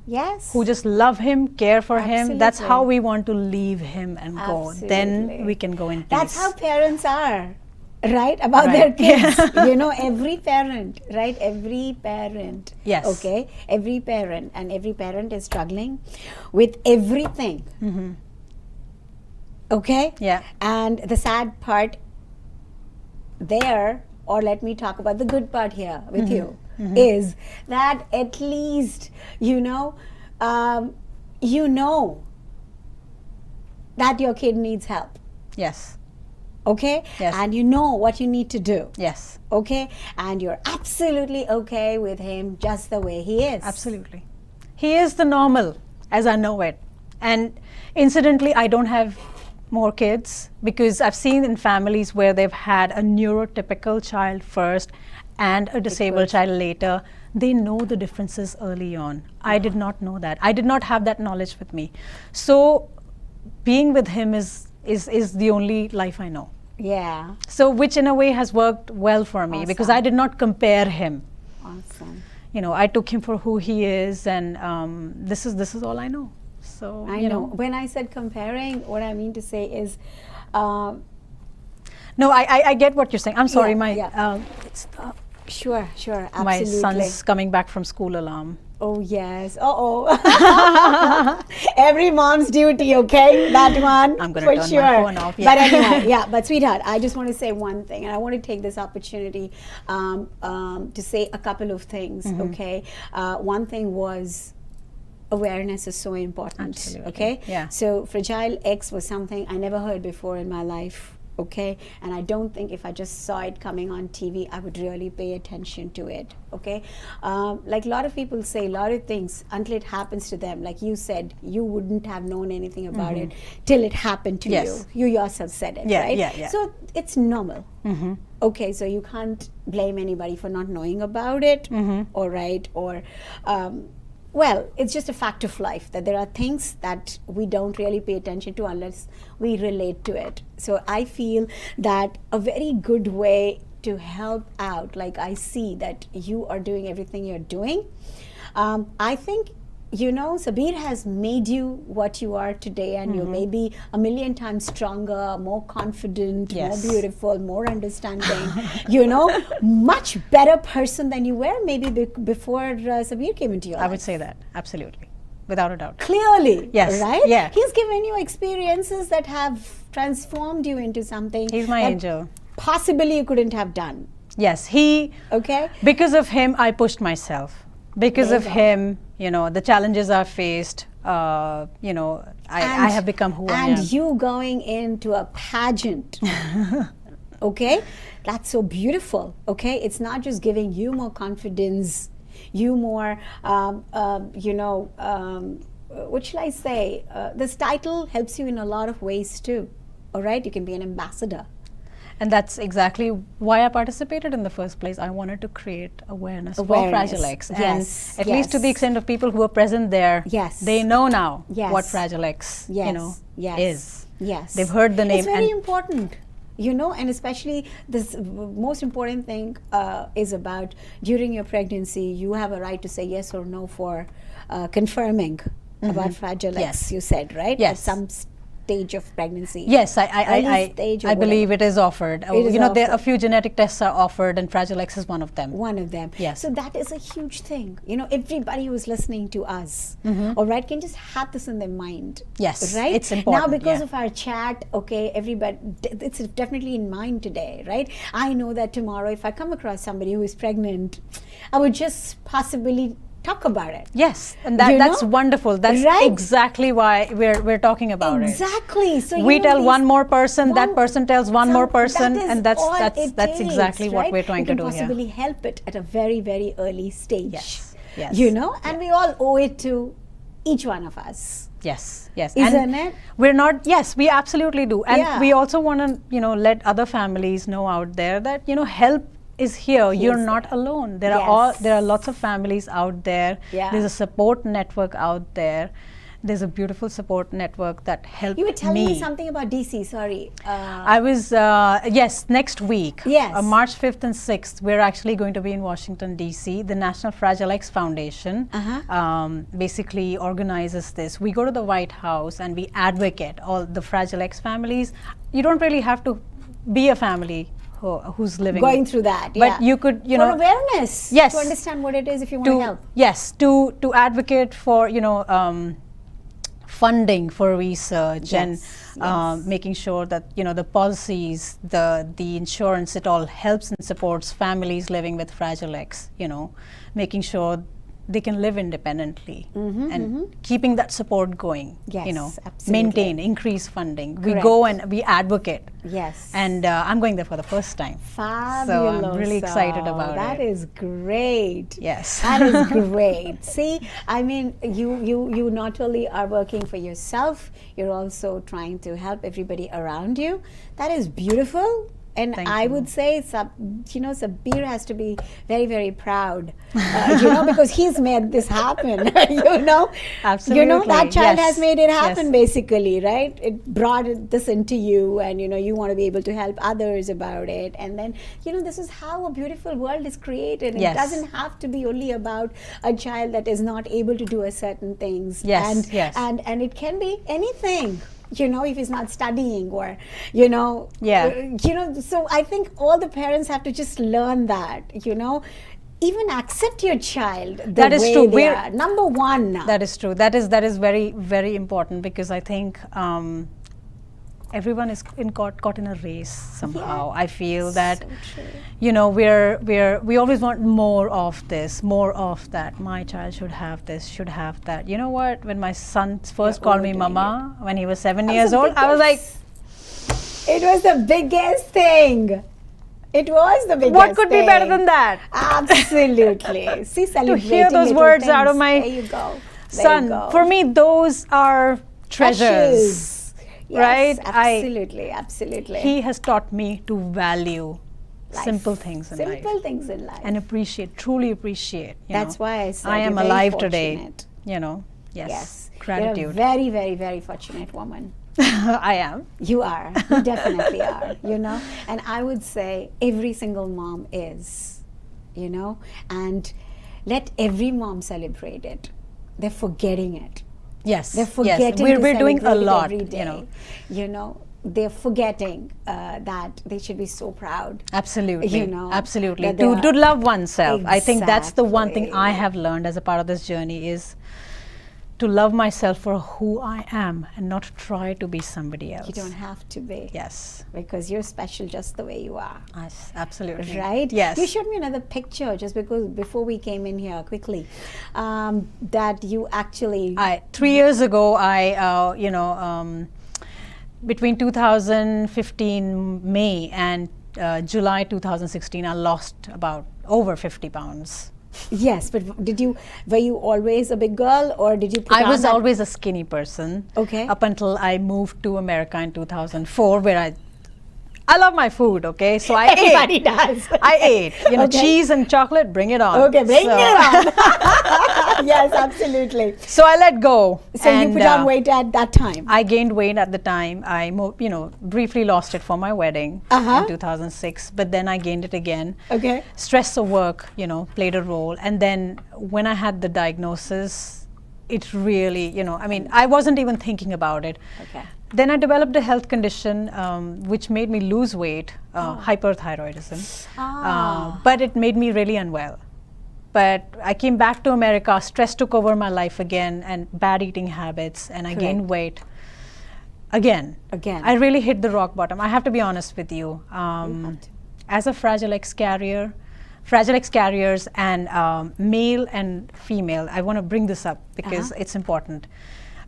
Yes. who just love him, care for him. That's how Absolutely. we want to leave him and go. Then Absolutely. we can go in peace. That's how parents are, right? About Right. their kids. You know, every parent, right? Every parent. Yes. Okay? Every parent. And every parent is struggling with everything. Mhm. Okay? Yeah. And the sad part there, or let me talk about the good part here with you, is that at least, you know that your kid needs help. Yes. Okay? Yes. And you know what you need to do. Yes. Okay? And you're absolutely okay with him just the way he is. Absolutely. He is the normal as I know it. And incidentally, I don't have more kids because I've seen in families where they've had a neurotypical child first and a disabled child later, they know the differences early on. I did not know that. I did not have that knowledge with me. So being with him is the only life I know. Yeah. So which in a way has worked well for me because I did not compare him. Awesome. You know, I took him for who he is, and this is all I know. So I you know. When I said comparing, what I mean to say is, No, I get what you're saying. I'm sorry, it's sure, absolutely. my son's coming back from school alarm. Oh yes. Every mom's duty, okay? That one. I'm gonna for turn sure. my phone off, But yeah. anyway, yeah. But sweetheart, I just want to say one thing, and I want to take this opportunity to say a couple of things. Okay. One thing was, awareness is so important. Absolutely. Okay. Yeah. So Fragile X was something I never heard before in my life. Okay, and I don't think if I just saw it coming on TV, I would really pay attention to it. Okay, like a lot of people say a lot of things until it happens to them. Like you said, you wouldn't have known anything about it till it happened to Yes. you. You yourself said it, Yeah, right? yeah. So it's normal. Okay, so you can't blame anybody for not knowing about it, all right, or well, it's just a fact of life that there are things that we don't really pay attention to unless we relate to it. So I feel that a very good way to help out, like I see that you are doing everything you're doing. I think, you know, Sabir has made you what you are today, and you're maybe a million times stronger, more confident, Yes. more beautiful, more understanding, you know, much better person than you were maybe before Sabir came into your I life. would say that, absolutely, without a doubt. Clearly, Yes, right? yeah. He's given you experiences that have transformed you into something He's my that angel. possibly you couldn't have done. Yes, he. Okay? Because of him, I pushed myself. Because There of you go. him, you know, the challenges I faced, you know, I have become who I am. And you going into a pageant, okay? That's so beautiful, okay? It's not just giving you more confidence, you more, you know, what shall I say? This title helps you in a lot of ways too, all right? You can be an ambassador. And that's exactly why I participated in the first place. I wanted to create awareness, for Awareness. Fragile X. Yes, And at least to the yes. extent of people who are present there, Yes. they know now Yes. what Fragile X, you know, Yes. is. Yes. They've heard the name. It's very important, you know, and especially this most important thing is about during your pregnancy, you have a right to say yes or no for confirming about Fragile X, Yes. you said, right? Yes. At some stage of pregnancy. Yes, Early stage or I believe whatever. it is offered. It is you know, there a offered. few genetic tests are offered, and Fragile X is one of them. One of them. Yes. So that is a huge thing. You know, everybody who's listening to us, all right, can just have this in their mind. Yes, Right? it's important, Now, because yeah. of our chat, okay, everybody, it's definitely in mind today, right? I know that tomorrow, if I come across somebody who is pregnant, I would just possibly talk about it. Yes, and You that's know? wonderful. That's Right? exactly why we're talking about it. Exactly. So We you know, tell these- one more person, that one- person tells one more that person, is and that's all it takes, exactly what right? we're trying we to can do here. possibly help it at a very, very early stage. Yes, yes. You know, and we all owe it to each one of us. Yes, yes. Isn't and it? We're not, yes, we absolutely do. And Yeah. we also want to, you know, let other families know out there that, you know, help is here. You're not there. alone. There Yes. are lots of families out there. Yeah. There's a support network out there. There's a beautiful support network that helped You were telling me something about DC, sorry. I was, yes, next week, Yes. March 5th and 6th, we're actually going to be in Washington, D.C. The National Fragile X Foundation basically organizes this. We go to the White House and we advocate all the Fragile X families. You don't really have to be a family who's living Going through that, but yeah. you could, you For know, awareness. Yes. To understand what it is if you want to help. Yes, to advocate for, you know, funding for research and making sure that, you know, the policies, the insurance, it all helps and supports families living with Fragile X, you know, making sure they can live independently and keeping that support going, Yes, you know, absolutely. maintain, increase funding. We Correct. go and we advocate. Yes. And I'm going there for the first time. Fabulous. So I'm really excited about That it. is great. Yes. That is great. See, I mean, you not only are working for yourself, you're also trying to help everybody around you. That is beautiful. And Thank I you. would say, you know, Sabir has to be very, very proud, you know, because he's made this happen, you know. Absolutely. You know, that child Yes. has made it happen, Yes. basically, right? It brought this into you, and, you know, you want to be able to help others about it. And then, you know, this is how a beautiful world is created. It Yes. doesn't have to be only about a child that is not able to do a certain things. Yes, And, yes. and it can be anything. You know, if he's not studying or, you know, Yeah. you know, so I think all the parents have to just learn that, you know, even accept your child the That is way true. they We're- are. Number one. That is true. That is very, very important, because I think everyone is caught in a race somehow. I feel that, So true. you know, we always want more of this, more of that. My child should have this, should have that. You know what? When my son first called me overdoing mama when he was 7 That was years the old, I was like, biggest- it was the biggest thing. It was the biggest what could be better thing. than that? Absolutely. See, celebrating hear those little words out of things. my There you go. There Son, you go. for me, those are treasures. Precious. Yes, right? Absolutely, absolutely. He has taught me to value Life. simple things in life. Simple things in life. And appreciate, truly appreciate. You That's know. why I said I am you're very alive today. fortunate. You know, yes. Yes. You're a Gratitude. very, very, very fortunate woman. I am. You are. You definitely are, you know. And I would say every single mom is, you know, and let every mom celebrate it. They're forgetting it. Yes. They're forgetting Yes. to We're doing a celebrate it lot. every day. You know, they're forgetting that they should be so proud. Absolutely. You know, Absolutely. that they To are- love oneself. I think that's the one thing I Exactly. have learned as a part of this journey is to love myself for who I am and not try to be somebody else. You don't have to be. Yes. Because you're special just the way you are. Yes, absolutely. Right? Yes. You showed me another picture just because before we came in here quickly, that you actually. 3 years ago, between 2015 May and July 2016, I lost about over 50 pounds. Yes, but were you always a big girl, or did you put I on was that- always a skinny person. Okay. Up until I moved to America in 2004, where I love my food, okay? So I Everybody ate. does. I ate. You know, Okay. cheese and chocolate, bring it on. Okay, bring So- it on. Yes, absolutely. So I let go. So you and, put on weight at that time. I gained weight at the time. I, briefly lost it for my wedding in 2006, but then I gained it again. Okay. Stress of work, played a role. And then when I had the diagnosis, it really, I wasn't even thinking about it. Okay. Then I developed a health condition which made me lose weight, hyperthyroidism. But it made me really unwell. But I came back to America, stress took over my life again, and bad eating habits, and I gained weight again. I really hit the rock bottom. I have to be honest with you. As a Fragile X carriers and male and female, I want to bring this up because it's important.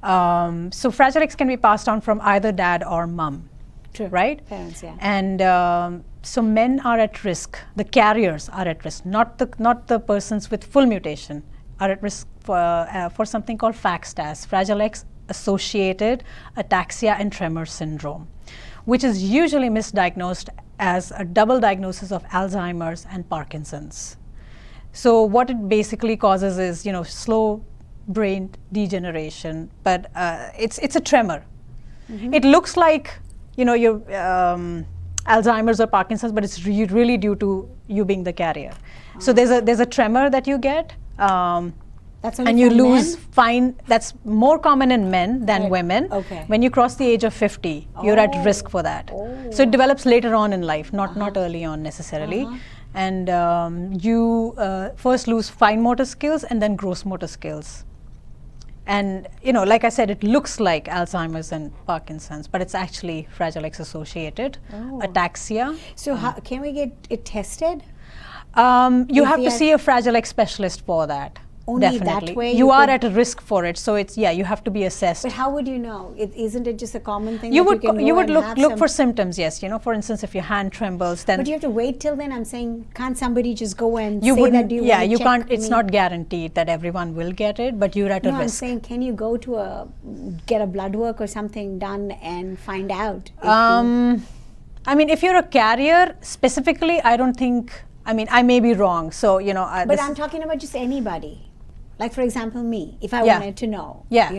So Fragile X can be passed on from either dad or mom. True. Right? Parents, yeah. And so men are at risk, the carriers are at risk, not the persons with full mutation are at risk for something called FAXTAS, Fragile X associated ataxia and tremor syndrome, which is usually misdiagnosed as a double diagnosis of Alzheimer's and Parkinson's. So what it basically causes is, slow brain degeneration, but it's a tremor. It looks like, your Alzheimer's or Parkinson's, but it's really due to you being the carrier. So there's a tremor that you get, That's only and you for lose men? fine. That's more common in men than women. Okay. When you cross the age of 50, you're at risk for that. So it develops later on in life, not early on necessarily. And you first lose fine motor skills and then gross motor skills. And like I said, it looks like Alzheimer's and Parkinson's, but it's actually Fragile X associated ataxia. So how, can we get it tested? You If have we to are- see a Fragile X specialist for that. Only that Definitely. way You you are could- at a risk for it, so you have to be assessed. But how would you know? Isn't it just a common thing? You that would can you go would and look have look some- for symptoms, yes. For instance, if your hand trembles, then But you have to wait till then. I'm saying, can't somebody just go and you say wouldn't. that? Do you Yeah, wanna you check can't. It's me? not guaranteed that everyone will get it, but you're at a No, I'm risk. saying, can you go to get a blood work or something done and find out? if I mean, if you're a carrier specifically, I don't think. I mean, I may be wrong. So but this- I'm talking about just anybody. Like, for example, me, if I Yeah. wanted to know, Yeah.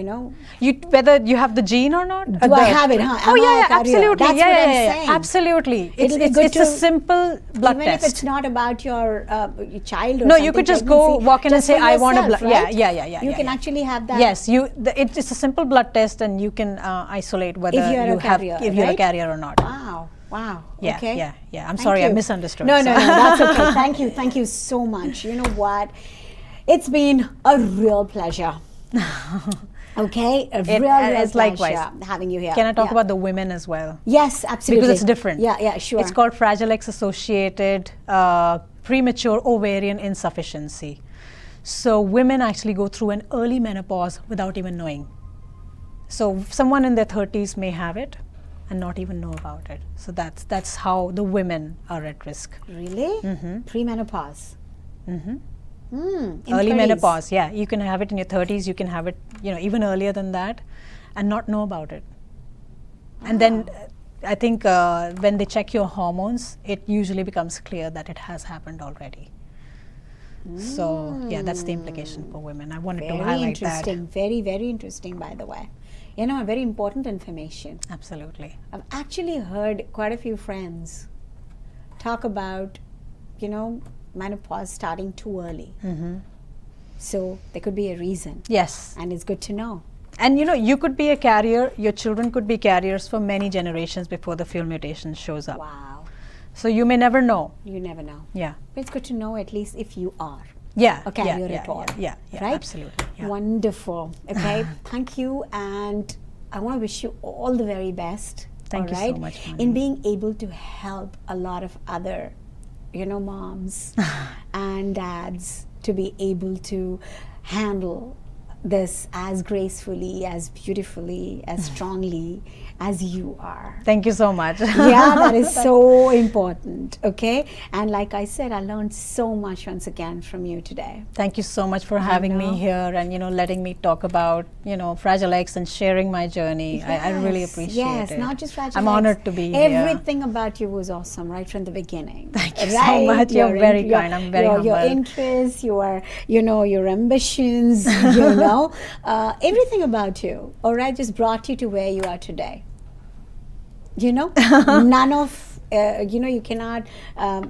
Whether you have the gene or not. Do I have it, huh? Oh Am I a yeah, carrier? absolutely. That's yeah, what yeah, I'm yeah, saying. absolutely. It's It'll be good it's a to- simple blood even test. if it's not about your child or No, something, you could just go pregnancy, walk in and just say, for I want a yourself, blood. right? Yeah. You yeah, can yeah. actually have that. Yes, it's a simple blood test, and you can isolate whether If you are a you have carrier, if you're a right? carrier or not. Wow. Yeah, Okay. yeah. I'm Thank sorry, I you. misunderstood. No, so. that's okay. Thank you so much. You know what? It's been a real pleasure. Okay, a real it's pleasure likewise. having you here. Can I talk Yeah. about the women as well? Yes, absolutely. Because it's different. Yeah, sure. It's called Fragile X associated premature ovarian insufficiency. So women actually go through an early menopause without even knowing. So someone in their 30s may have it and not even know about it. So that's how the women are at risk. Really? Premenopause. In Early 30s. menopause, yeah. You can have it in your 30s. You can have it, even earlier than that, and not know about it. And then, I think when they check your hormones, it usually becomes clear that it has happened already. So yeah, that's the implication for women. I wanted to Very highlight interesting. Very, very interesting, by the way. Very important information. that. Absolutely. I've actually heard quite a few friends talk about, menopause starting too early. So there could be a reason. Yes. And it's good to know. And you could be a carrier. Your children could be carriers for many generations before the full mutation shows up. Wow. So you may never know. You never know. Yeah. But it's good to know at least if you are Yeah. a carrier yeah, at all. Yeah. Right? Absolutely. Yeah. Wonderful. Okay. Thank you. And I want to wish you all the very best. Thank you so all right, much, Mani. in being able to help a lot of other, moms and dads to be able to handle this as gracefully, as beautifully, as strongly as you are. Thank you so much. Yeah, that is so important. Okay, and like I said, I learned so much once again from you today. Thank you so much for having me here and letting me talk about Fragile X and sharing my journey. I really appreciate it. Yes, not just Fragile I'm X. honored to be here. Everything about you was awesome right from the beginning. Thank you so much. You're very kind. I'm very humbled. Your interests, your ambitions, everything about you. All right, just brought you to where you are today. None of you cannot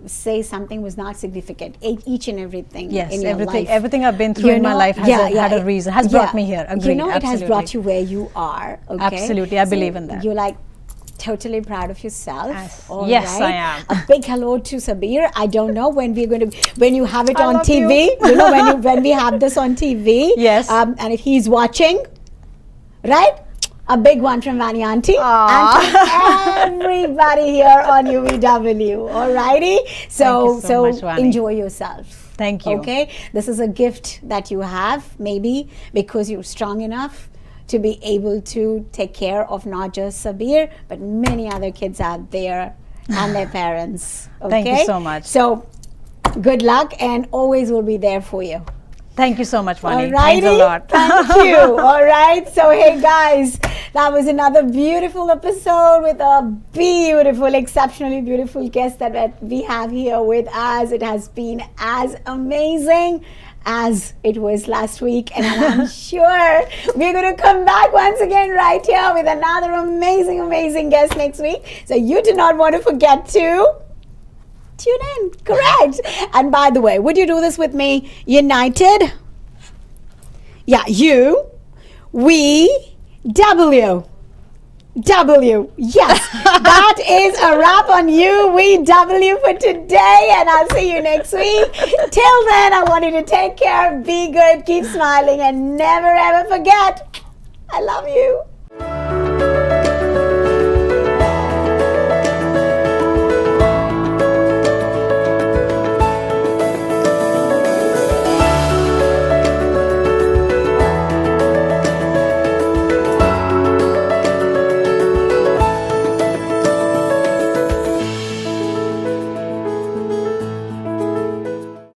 say something was not significant. Each and everything in your life. Everything I've been through in my life has had a reason, has brought me here. Agreed. It has brought you where you are. Okay? Absolutely, I believe in that. You're like totally proud of yourself. Yes, right? I am. A big hello to Sabir. I don't know when we're going to, when you have it on TV. When we have this on TV. Yes. And if he's watching, right? A big one from Vani Auntie and from everybody here on UVW. Alrighty, so much, Vani. Enjoy yourself. Thank you. Okay, this is a gift that you have, maybe because you're strong enough to be able to take care of not just Sabir but many other kids out there and their parents. Okay? Thank you so much. So good luck, and always will be there for you. Thank you so much, Vani. Alrighty. Thanks a lot. Thank you. All right. So, hey guys, that was another beautiful episode with a beautiful, exceptionally beautiful guest that we have here with us. It has been as amazing as it was last week, and I'm sure we're going to come back once again right here with another amazing guest next week. So you do not want to forget to tune in. Correct. And by the way, would you do this with me? United? Yeah, you, we, W. Yes, that is a wrap on UVW for today, and I'll see you next week. Till then, I want you to take care, be good, keep smiling, and never ever forget, I love you.